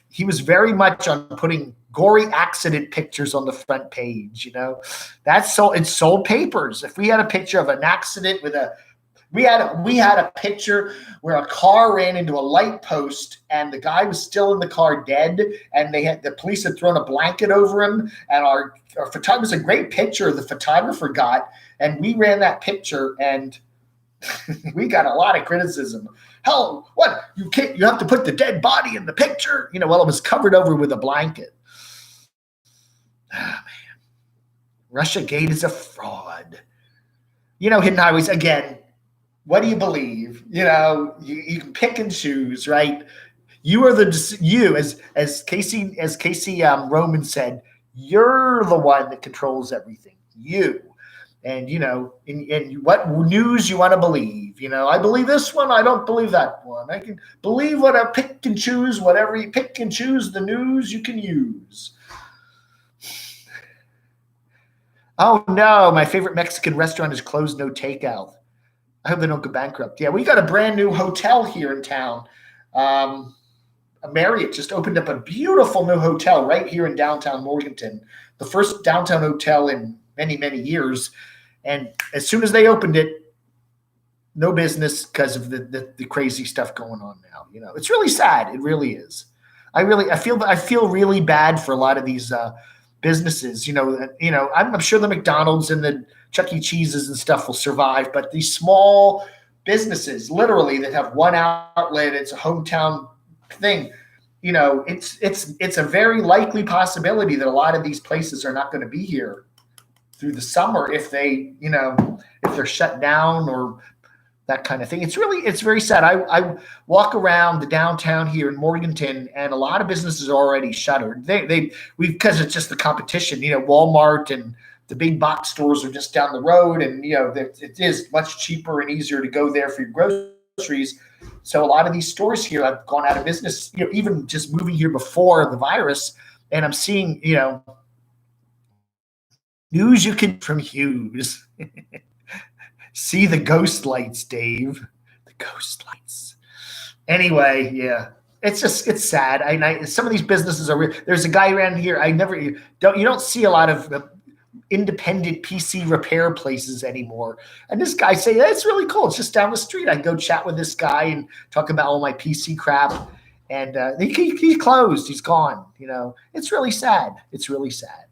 he was very much on putting gory accident pictures on the front page. It sold papers. If we had a picture of an accident we had a picture where a car ran into a light post and the guy was still in the car dead, and the police had thrown a blanket over him, and our photographer was a great picture the photographer got, and we ran that picture, and we got a lot of criticism. Hell, what? You have to put the dead body in the picture? Well, it was covered over with a blanket. Oh, man. Russiagate is a fraud. Hidden Highways, again, what do you believe? You can pick and choose, right? You are as Casey Roman said, you're the one that controls everything. You. And, and what news you want to believe. I believe this one. I don't believe that one. I can believe pick and choose whatever you pick and choose the news you can use. Oh, no. My favorite Mexican restaurant is closed, no takeout. I hope they don't go bankrupt. Yeah, we got a brand new hotel here in town. Marriott just opened up a beautiful new hotel right here in downtown Morganton, the first downtown hotel in many, many years. And as soon as they opened it, no business because of the crazy stuff going on now. You know, it's really sad. It really is. I feel really bad for a lot of these businesses. You know, I'm sure the McDonald's and the Chuck E. Cheese's and stuff will survive, but these small businesses, literally, that have one outlet, it's a hometown thing. You know, it's a very likely possibility that a lot of these places are not going to be here through the summer if they, you know, if they're shut down or that kind of thing. It's very sad. I walk around the downtown here in Morganton, and a lot of businesses are already shuttered. Because it's just the competition. You know, Walmart and the big box stores are just down the road, and you know it is much cheaper and easier to go there for your groceries. So a lot of these stores here have gone out of business. You know, even just moving here before the virus, and I'm seeing, you know, news you can from Hughes. See the ghost lights, Dave. The ghost lights. Anyway, yeah, it's sad. Some of these businesses are real. There's a guy around here. You don't see a lot of independent PC repair places anymore. And this guy say, it's really cool. It's just down the street. I go chat with this guy and talk about all my PC crap. And he closed. He's gone. You know, it's really sad. It's really sad.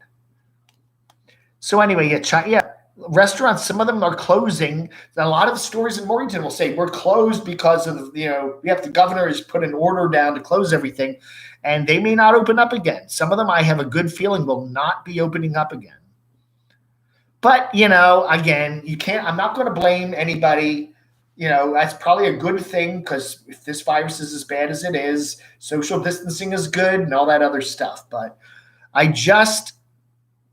So anyway, yeah. Restaurants, some of them are closing. A lot of the stores in Morganton will say we're closed because of, you know, the governor has put an order down to close everything, and they may not open up again. Some of them, I have a good feeling, will not be opening up again. But, you know, again, I'm not going to blame anybody. You know, that's probably a good thing, because if this virus is as bad as it is, social distancing is good and all that other stuff. But I just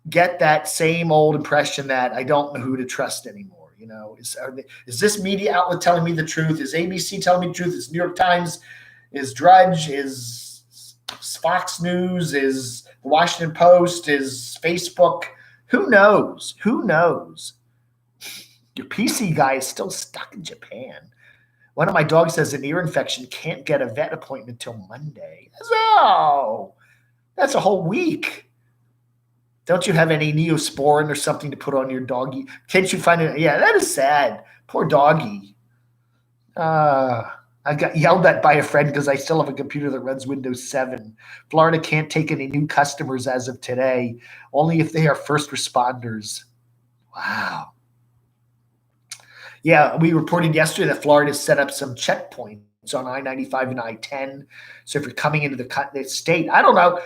get that same old impression that I don't know who to trust anymore. You know, is this media outlet telling me the truth? Is ABC telling me the truth? Is New York Times? Is Drudge? Is Fox News? Is the Washington Post? Is Facebook? Who knows? Who knows? Your PC guy is still stuck in Japan. One of my dogs has an ear infection, can't get a vet appointment until Monday. Oh, that's a whole week. Don't you have any Neosporin or something to put on your doggy? Can't you find it? Yeah, that is sad. Poor doggy. I got yelled at by a friend because I still have a computer that runs Windows 7. Florida can't take any new customers as of today, only if they are first responders. Wow. Yeah, we reported yesterday that Florida set up some checkpoints on I-95 and I-10. So if you're coming into the state, I don't know,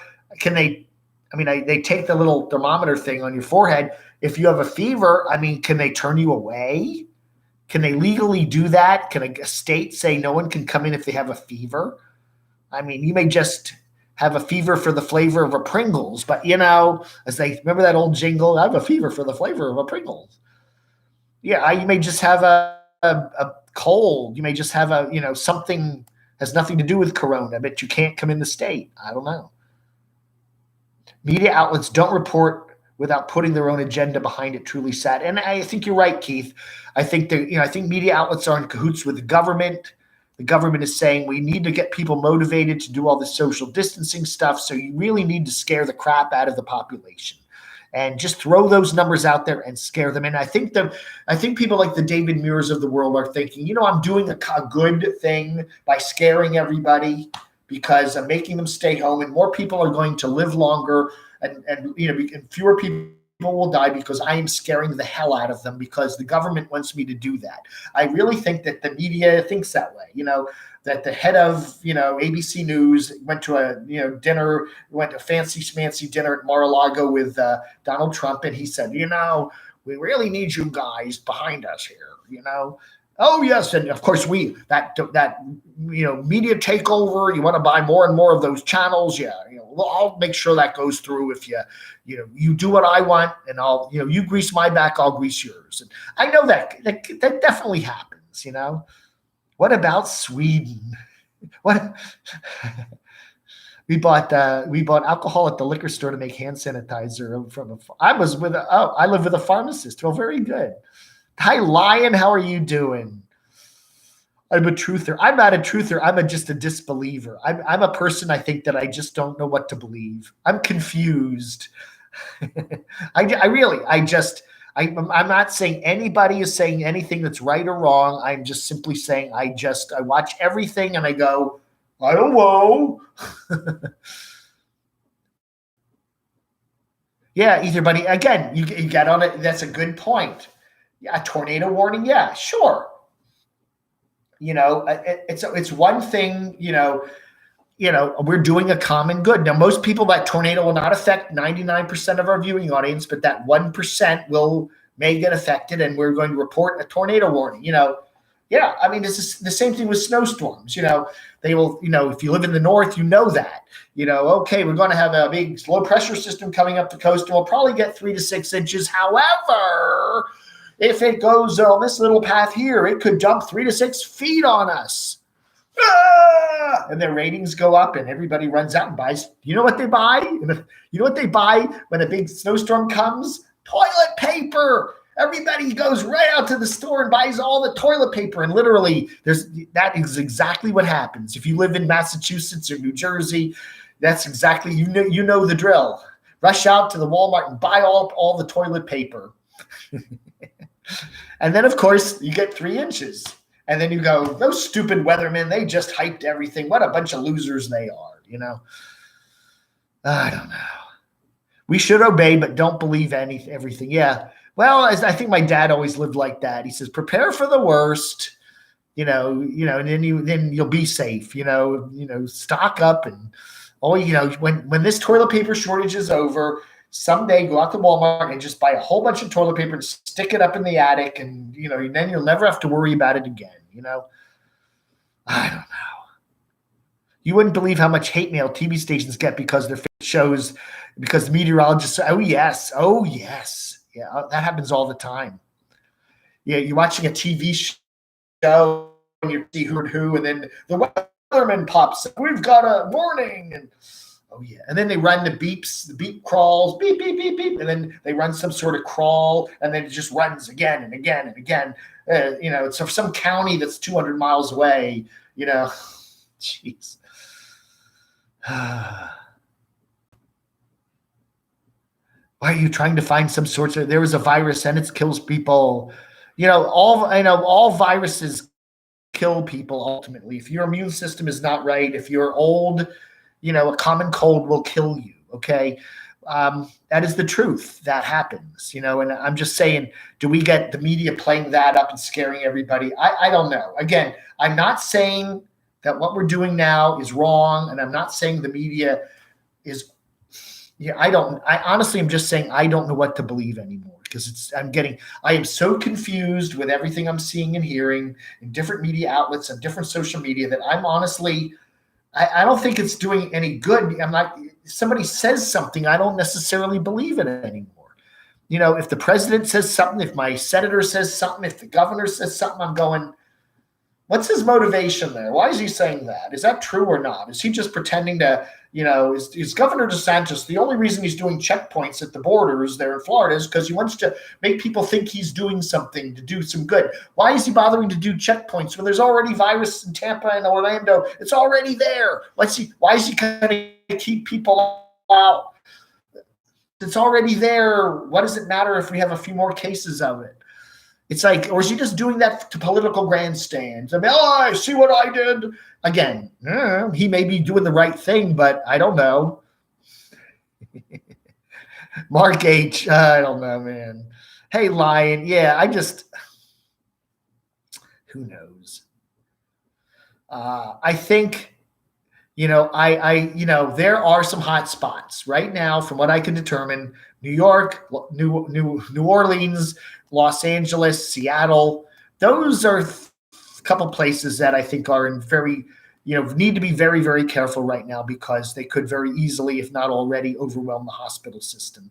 they take the little thermometer thing on your forehead. If you have a fever, can they turn you away? Can they legally do that? Can a state say no one can come in if they have a fever? You may just have a fever for the flavor of a Pringles, but as they remember that old jingle, I have a fever for the flavor of a Pringles. Yeah, you may just have a cold. You may just have something has nothing to do with corona, but you can't come in the state. I don't know. Media outlets don't report without putting their own agenda behind it. Truly sad. And I think you're right, Keith. I think I think media outlets are in cahoots with the government. The government is saying we need to get people motivated to do all this social distancing stuff. So you really need to scare the crap out of the population and just throw those numbers out there and scare them. And I think people like the David Muirs of the world are thinking, I'm doing a good thing by scaring everybody, because I'm making them stay home, and more people are going to live longer, and fewer people will die because I am scaring the hell out of them because the government wants me to do that. I really think that the media thinks that way. That the head of ABC News went to a dinner, went to a fancy schmancy dinner at Mar-a-Lago with Donald Trump, and he said, we really need you guys behind us here. Oh yes, and of course that media takeover. You want to buy more and more of those channels. Yeah, I'll make sure that goes through. If you do what I want, and I'll you grease my back, I'll grease yours. And I know that definitely happens. What about Sweden? What we bought alcohol at the liquor store to make hand sanitizer I live with a pharmacist. Well, very good. Hi, Lion. How are you doing? I'm a truther. I'm not a truther. I'm just a disbeliever. I'm a person, I think, that I just don't know what to believe. I'm confused. I'm not saying anybody is saying anything that's right or wrong. I'm just simply saying I watch everything and I go, I don't know. Yeah, either, buddy. Again, you get on it. That's a good point. Yeah, a tornado warning. Yeah, sure. It's one thing. We're doing a common good. Now, most people, that tornado will not affect 99% of our viewing audience, but that 1% may get affected, and we're going to report a tornado warning. Yeah, I mean, it's the same thing with snowstorms. They will, if you live in the north, that. Okay, we're going to have a big low pressure system coming up the coast, and we'll probably get 3 to 6 inches. However, if it goes on this little path here, it could dump 3 to 6 feet on us. Ah! And their ratings go up, and everybody runs out and buys. You know what they buy? You know what they buy when a big snowstorm comes? Toilet paper. Everybody goes right out to the store and buys all the toilet paper. And literally, that is exactly what happens. If you live in Massachusetts or New Jersey, that's exactly, you know the drill. Rush out to the Walmart and buy all the toilet paper. And then, of course, you get 3 inches. And then you go, those stupid weathermen, they just hyped everything. What a bunch of losers they are, I don't know. We should obey, but don't believe everything. Yeah. Well, I think my dad always lived like that. He says, prepare for the worst, and then you'll be safe, stock up and, when this toilet paper shortage is over, someday go out to Walmart and just buy a whole bunch of toilet paper and stick it up in the attic, and then you'll never have to worry about it again. I don't know. You wouldn't believe how much hate mail TV stations get because their shows, because the meteorologists say, oh yes, yeah, that happens all the time. Yeah, you're watching a TV show and you see who, and then the weatherman pops up. We've got a warning, and oh yeah, and then they run the beeps, the beep crawls, beep beep beep beep, and then they run some sort of crawl, and then it just runs again and again and again. It's from some county that's 200 miles away. Jeez. Why are you trying to find some sorts of? There was a virus and it kills people. All viruses kill people ultimately. If your immune system is not right, if you're old, a common cold will kill you. Okay. That is the truth. That happens, and I'm just saying, do we get the media playing that up and scaring everybody? I don't know. Again, I'm not saying that what we're doing now is wrong. And I'm not saying the media is, I honestly am just saying, I don't know what to believe anymore, because I am so confused with everything I'm seeing and hearing in different media outlets and different social media that I'm honestly, I don't think it's doing any good. If somebody says something, I don't necessarily believe it anymore. If the president says something, if my senator says something, if the governor says something, I'm going, what's his motivation there? Why is he saying that? Is that true or not? Is he just pretending to, is Governor DeSantis, the only reason he's doing checkpoints at the borders there in Florida is because he wants to make people think he's doing something to do some good? Why is he bothering to do checkpoints when there's already virus in Tampa and Orlando? It's already there. Why is he going to keep people out? It's already there. What does it matter if we have a few more cases of it? It's like, or is he just doing that to political grandstands? I see what I did. Again, he may be doing the right thing, but I don't know. Mark H, I don't know, man. Hey, Lion, yeah, who knows? I think, there are some hot spots right now, from what I can determine. New York, New Orleans, Los Angeles, Seattle. Those are a couple places that I think are in very, need to be very, very careful right now, because they could very easily, if not already, overwhelm the hospital system.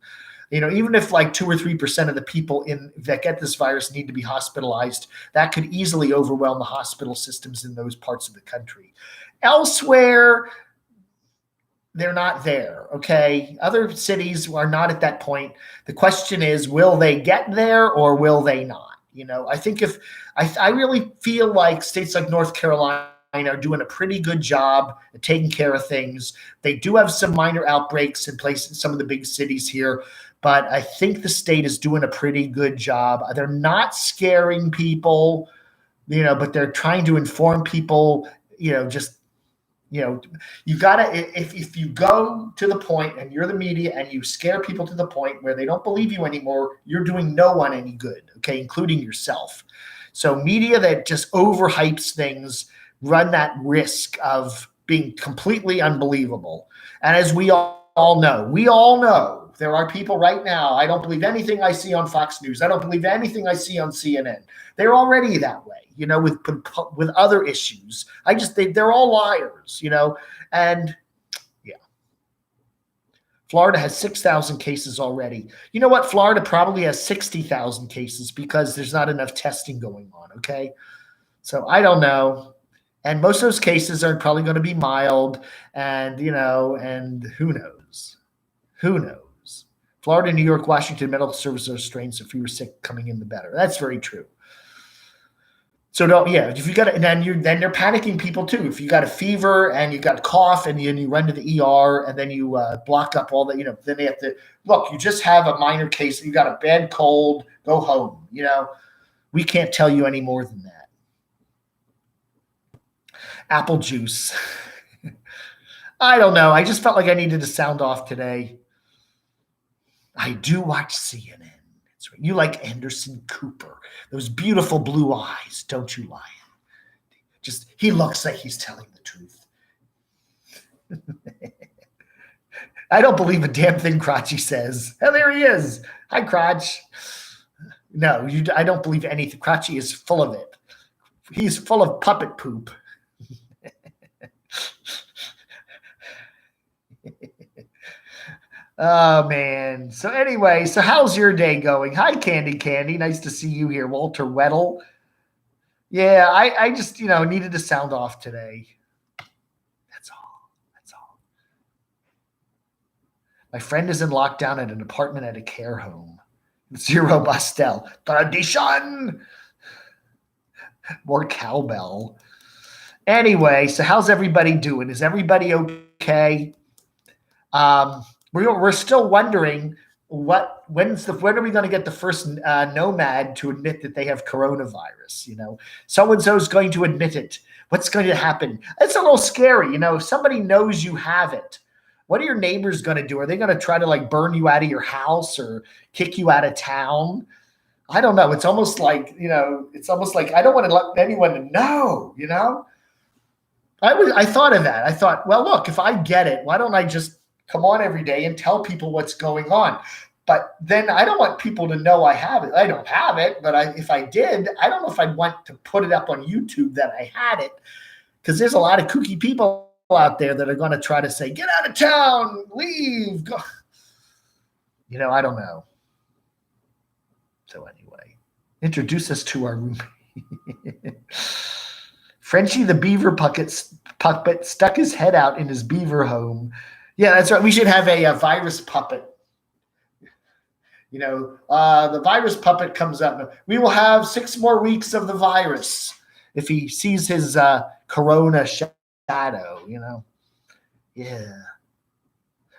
Even if like 2 or 3% of the people that get this virus need to be hospitalized, that could easily overwhelm the hospital systems in those parts of the country. Elsewhere, they're not there, okay? Other cities are not at that point. The question is, will they get there or will they not? I think I really feel like states like North Carolina are doing a pretty good job at taking care of things. They do have some minor outbreaks in places, some of the big cities here, but I think the state is doing a pretty good job. They're not scaring people, but they're trying to inform people, just you gotta, if you go to the point and you're the media and you scare people to the point where they don't believe you anymore, you're doing no one any good, okay, including yourself. So media that just overhypes things run that risk of being completely unbelievable. And as we all know, there are people right now, I don't believe anything I see on Fox News. I don't believe anything I see on CNN. They're already that way, with other issues. They're all liars, and yeah. Florida has 6,000 cases already. You know what? Florida probably has 60,000 cases because there's not enough testing going on, okay? So I don't know. And most of those cases are probably going to be mild, and and who knows? Who knows? Florida, New York, Washington, medical services are strained, so fewer sick coming in, the better. That's very true. So if you got it, and then they're panicking people too. If you got a fever and you got cough and you run to the ER and then you block up all the, then they have to look. You just have a minor case. You got a bad cold. Go home. We can't tell you any more than that. Apple juice. I don't know. I just felt like I needed to sound off today. I do watch CNN. That's right. You like Anderson Cooper. Those beautiful blue eyes, don't you, Lion? He looks like he's telling the truth. I don't believe a damn thing Crotchy says. Oh, there he is. Hi, Crotch. No, I don't believe anything. Crotchy is full of it. He's full of puppet poop. Oh, man. So anyway, how's your day going? Hi, Candy. Nice to see you here. Walter Weddle. Yeah, I just, needed to sound off today. That's all. My friend is in lockdown at an apartment at a care home. Zero Bastel. Tradition. More cowbell. Anyway, so how's everybody doing? Is everybody okay? We're still wondering when are we going to get the first nomad to admit that they have coronavirus? So-and-so's going to admit it. What's going to happen? It's a little scary. If somebody knows you have it, what are your neighbors going to do? Are they going to try to burn you out of your house or kick you out of town? I don't know. It's almost like, I don't want to let anyone know, I thought of that. I thought, well, look, if I get it, why don't I just come on every day and tell people what's going on? But then I don't want people to know I have it. I don't have it, but if I did, I don't know if I'd want to put it up on YouTube that I had it, because there's a lot of kooky people out there that are going to try to say, get out of town, leave, go. I don't know. So anyway, introduce us to our roommate. Frenchie the beaver puppet stuck his head out in his beaver home. Yeah, that's right. We should have a virus puppet. The virus puppet comes up. We will have 6 more weeks of the virus if he sees his corona shadow, Yeah.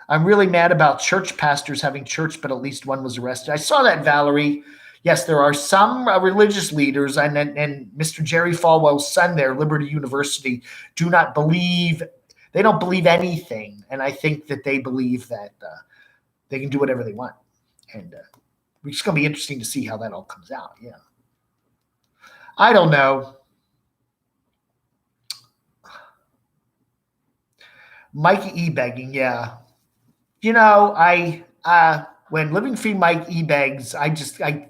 I'm really mad about church pastors having church, but at least one was arrested. I saw that, Valerie. Yes, there are some religious leaders, and Mr. Jerry Falwell's son there, Liberty University, they don't believe anything. And I think that they believe that they can do whatever they want. And it's going to be interesting to see how that all comes out. Yeah. I don't know. Mike e-begging, yeah. When Living Free Mike e-begs, I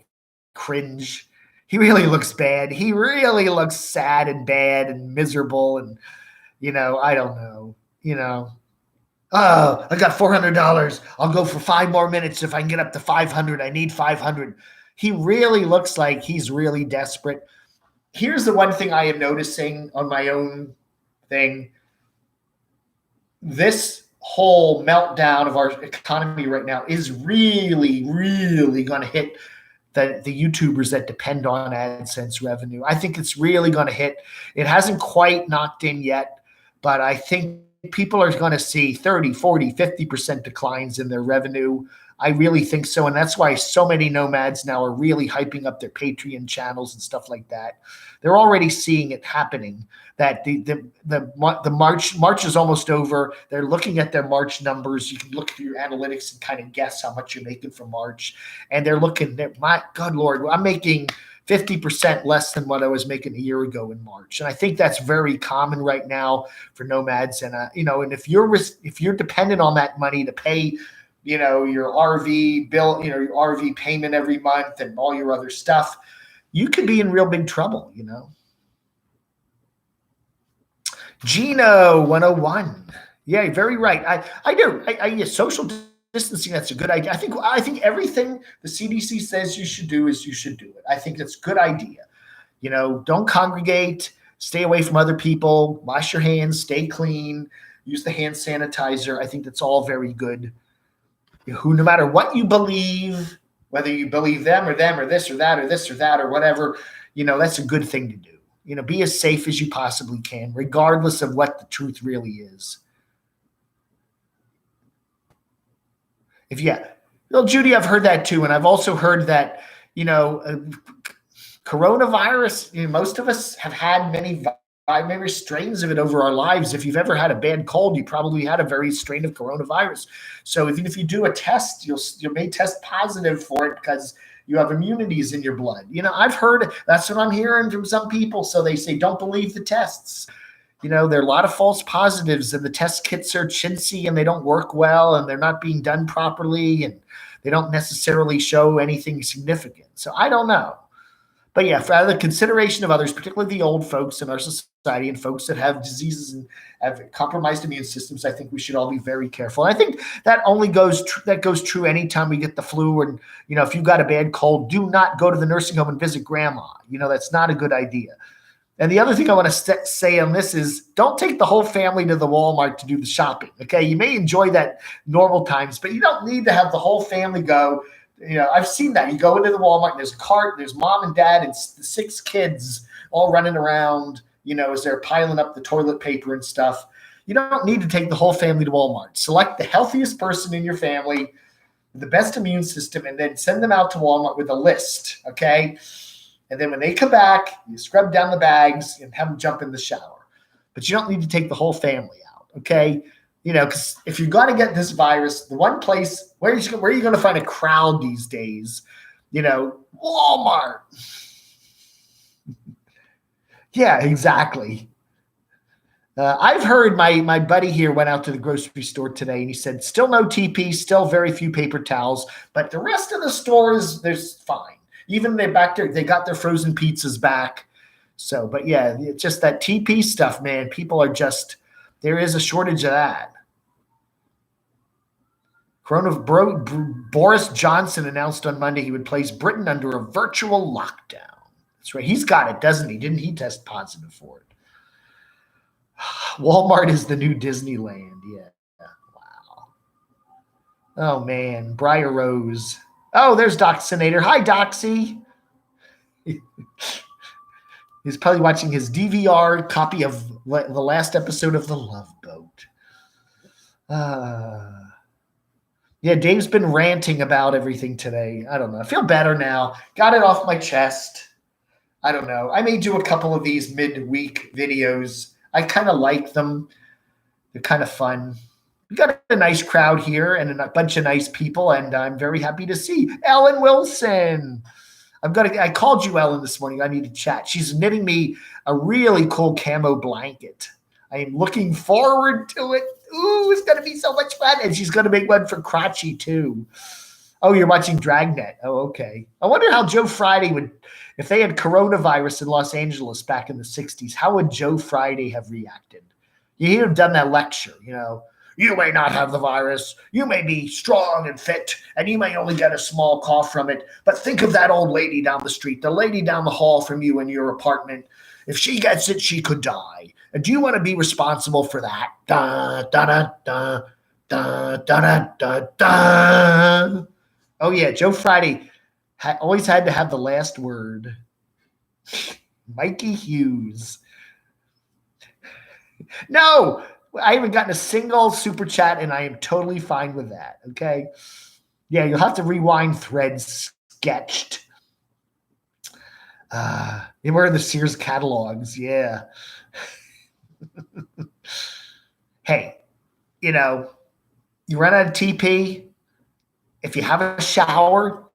cringe. He really looks bad. He really looks sad and bad and miserable. And, I don't know, oh, I got $400. I'll go for 5 more minutes. If I can get up to 500, I need 500. He really looks like he's really desperate. Here's the one thing I am noticing on my own thing. This whole meltdown of our economy right now is really, really going to hit the YouTubers that depend on AdSense revenue. I think it's really going to hit. It hasn't quite knocked in yet, but I think people are going to see 30, 40, 50% declines in their revenue. I really think so. And that's why so many nomads now are really hyping up their Patreon channels and stuff like that. They're already seeing it happening, that the March is almost over. They're looking at their March numbers. You can look through your analytics and kind of guess how much you're making for March. And they're looking at, my God, Lord, I'm making 50% less than what I was making a year ago in March. And I think that's very common right now for nomads. And, and if you're dependent on that money to pay, your RV bill, your RV payment every month and all your other stuff, you could be in real big trouble, Gino 101. Yeah, very right. I do. Social distancing, that's a good idea. I think everything the CDC says you should do is you should do it. I think that's a good idea. Don't congregate, stay away from other people, wash your hands, stay clean, use the hand sanitizer. I think that's all very good. No matter what you believe, whether you believe them or this or that or this or that or whatever, that's a good thing to do. Be as safe as you possibly can, regardless of what the truth really is. Judy, I've heard that too. And I've also heard that, coronavirus, most of us have had many strains of it over our lives. If you've ever had a bad cold, you probably had a very strain of coronavirus. So even if you do a test, you may test positive for it because you have immunities in your blood. I've heard, that's what I'm hearing from some people. So they say, don't believe the tests. There are a lot of false positives, and the test kits are chintzy and they don't work well and they're not being done properly and they don't necessarily show anything significant. So I don't know. But yeah, for the consideration of others, particularly the old folks in our society and folks that have diseases and have compromised immune systems, I think we should all be very careful. And I think that only goes true anytime we get the flu. And, if you've got a bad cold, do not go to the nursing home and visit grandma. That's not a good idea. And the other thing I want to say on this is, don't take the whole family to the Walmart to do the shopping. Okay. You may enjoy that normal times, but you don't need to have the whole family go. I've seen that. You go into the Walmart and there's a cart, there's mom and dad and the 6 kids all running around, as they're piling up the toilet paper and stuff. You don't need to take the whole family to Walmart. Select the healthiest person in your family, the best immune system, and then send them out to Walmart with a list, okay? And then when they come back, you scrub down the bags and have them jump in the shower. But you don't need to take the whole family out, okay? Because if you're going to get this virus, the one place, where are you going to find a crowd these days? Walmart. Yeah, exactly. I've heard my buddy here went out to the grocery store today and he said, still no TP, still very few paper towels, but the rest of the stores, there's fine. Even they got their frozen pizzas back. So, but yeah, it's just that TP stuff, man. People are just, there is a shortage of that. Boris Johnson announced on Monday he would place Britain under a virtual lockdown. That's right. He's got it, doesn't he? Didn't he test positive for it? Walmart is the new Disneyland. Yeah. Wow. Oh, man. Briar Rose. Oh, there's Doxinator. Hi, Doxy. He's probably watching his DVR copy of the last episode of The Love Boat. Yeah, Dave's been ranting about everything today. I don't know. I feel better now. Got it off my chest. I don't know. I may do a couple of these midweek videos. I kind of like them. They're kind of fun. We got a nice crowd here and a bunch of nice people, and I'm very happy to see Ellen Wilson. I called you, Ellen, this morning. I need to chat. She's knitting me a really cool camo blanket. I am looking forward to it. Ooh, it's going to be so much fun. And she's going to make one for Crotchy, too. Oh, you're watching Dragnet. Oh, okay. I wonder how Joe Friday would, if they had coronavirus in Los Angeles back in the 60s, how would Joe Friday have reacted? He'd have done that lecture, You may not have the virus. You may be strong and fit, and you may only get a small cough from it. But think of that old lady down the street, the lady down the hall from you in your apartment. If she gets it, she could die. And do you want to be responsible for that? Da, da, da, da, da, da, da, da, da. Oh, yeah, Joe Friday. Always had to have the last word. Mikey Hughes. No, I haven't gotten a single super chat, and I am totally fine with that. Okay. Yeah, you'll have to rewind threads sketched. Where are the Sears catalogs? Yeah. Hey, you run out of TP. If you have a shower,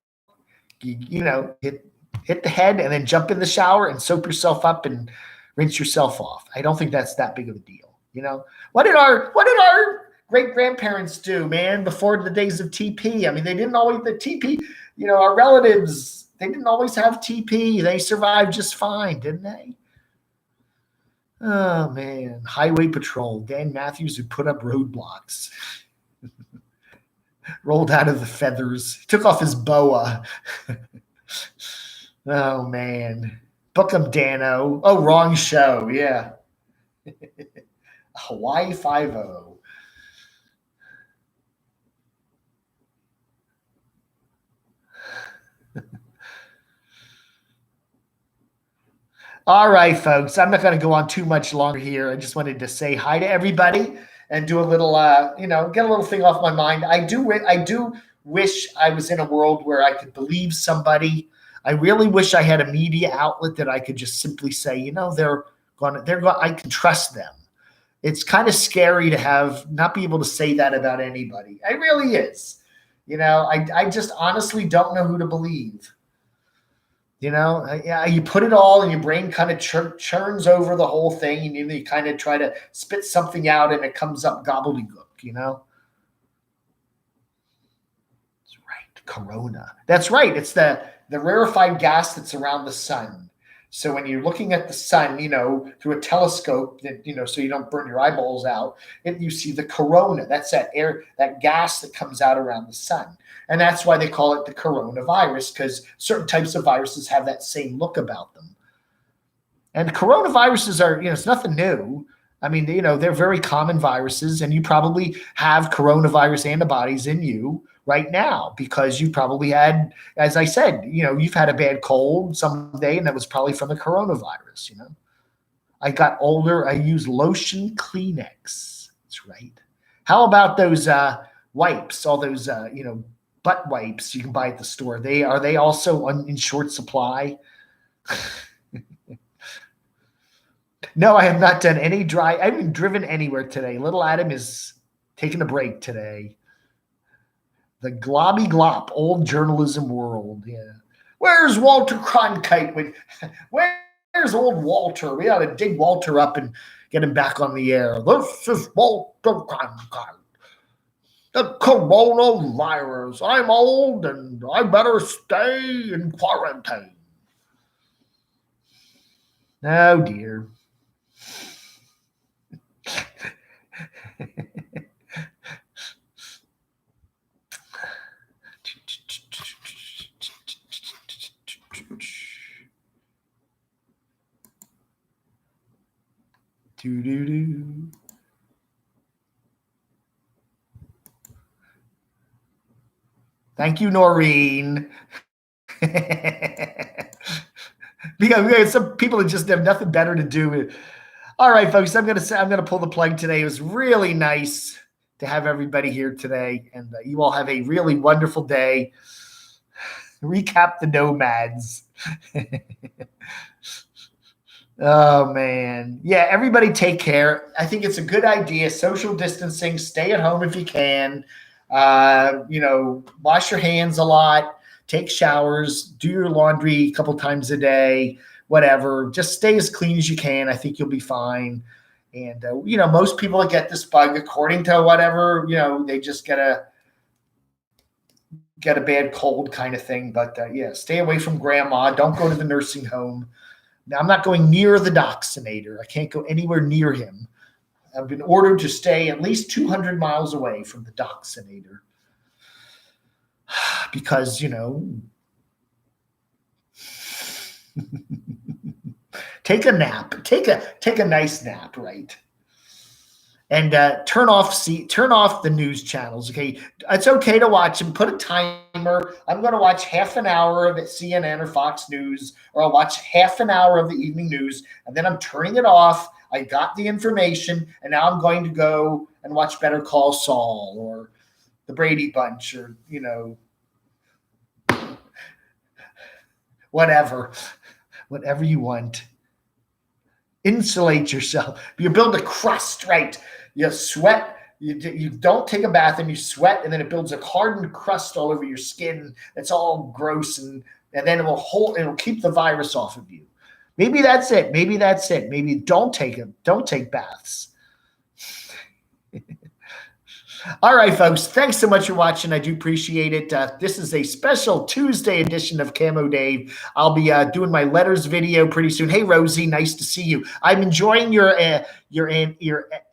hit the head and then jump in the shower and soap yourself up and rinse yourself off. I don't think that's that big of a deal. What did our great grandparents do, man, before the days of TP? I mean, they didn't always the TP. Our relatives, they didn't always have TP. They survived just fine, didn't they? Oh man, Highway Patrol, Dan Matthews, who put up roadblocks. Rolled out of the feathers, took off his boa. Oh man, book him, Dano. Oh, wrong show. Yeah. Hawaii 5-0. All right, folks. I'm not going to go on too much longer here. I just wanted to say hi to everybody and do a little, get a little thing off my mind. I do wish I was in a world where I could believe somebody. I really wish I had a media outlet that I could just simply say, I can trust them. It's kind of scary to not be able to say that about anybody. It really is. I just honestly don't know who to believe. You put it all and your brain kind of churns over the whole thing, and you kind of try to spit something out and it comes up gobbledygook, That's right. Corona. That's right. It's the rarefied gas that's around the sun. So when you're looking at the sun, through a telescope, that so you don't burn your eyeballs out, and you see the corona. That's that air, that gas that comes out around the sun. And that's why they call it the coronavirus, because certain types of viruses have that same look about them. And coronaviruses are, it's nothing new. I mean, they're very common viruses, and you probably have coronavirus antibodies in you right now because you probably had, as I said, you've had a bad cold someday, and that was probably from the coronavirus. I got older. I used lotion Kleenex. That's right. How about those wipes? All those, butt wipes you can buy at the store. Are they also in short supply? No, I have not done any I haven't driven anywhere today. Little Adam is taking a break today. The globby glop, old journalism world. Yeah. Where's Walter Cronkite? Where's old Walter? We ought to dig Walter up and get him back on the air. This is Walter Cronkite. The coronavirus. I'm old and I better stay in quarantine. Oh, dear. Do-do-do. Thank you, Noreen. Because some people that just have nothing better to do. All right, folks, I'm gonna pull the plug today. It was really nice to have everybody here today, and you all have a really wonderful day. Recap the nomads. Oh man, yeah. Everybody, take care. I think it's a good idea. Social distancing. Stay at home if you can. Wash your hands a lot. Take showers. Do your laundry a couple times a day. Whatever. Just stay as clean as you can. I think you'll be fine. And most people that get this bug, according to whatever, they just get a bad cold kind of thing. But yeah, stay away from grandma. Don't go to the nursing home. Now, I'm not going near the doxinator. I can't go anywhere near him. I've been ordered to stay at least 200 miles away from the doxinator because, take a nap. Take a nice nap, right? And turn off the news channels. Okay, it's okay to watch them. Put a timer. I'm going to watch half an hour of CNN or Fox News, or I'll watch half an hour of the evening news, and then I'm turning it off. I got the information, and now I'm going to go and watch Better Call Saul or the Brady Bunch, or whatever you want. Insulate yourself. You build a crust, right? You sweat. You don't take a bath and you sweat, and then it builds a hardened crust all over your skin. It's all gross, and then it'll keep the virus off of you. Maybe that's it. Maybe don't take baths. All right, folks. Thanks so much for watching. I do appreciate it. This is a special Tuesday edition of Camo Dave. I'll be doing my letters video pretty soon. Hey, Rosie, nice to see you. I'm enjoying your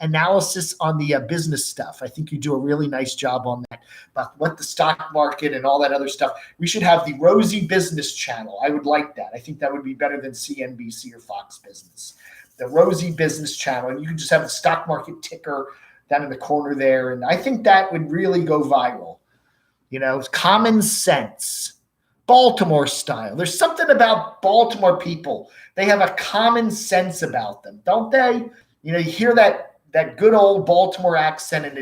analysis on the business stuff. I think you do a really nice job on that, about what the stock market and all that other stuff. We should have the Rosie Business Channel. I would like that. I think that would be better than CNBC or Fox Business. The Rosie Business Channel, and you can just have the stock market ticker down in the corner there. And I think that would really go viral. It's common sense, Baltimore style. There's something about Baltimore people. They have a common sense about them, don't they? You hear that good old Baltimore accent, and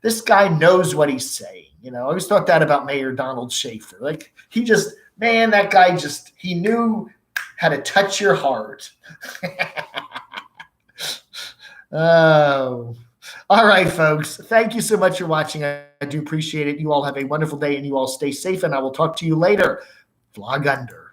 this guy knows what he's saying. I always thought that about Mayor Donald Schaefer. Like, that guy he knew how to touch your heart. Oh, all right, folks. Thank you so much for watching. I do appreciate it. You all have a wonderful day, and you all stay safe, and I will talk to you later. Vlog under.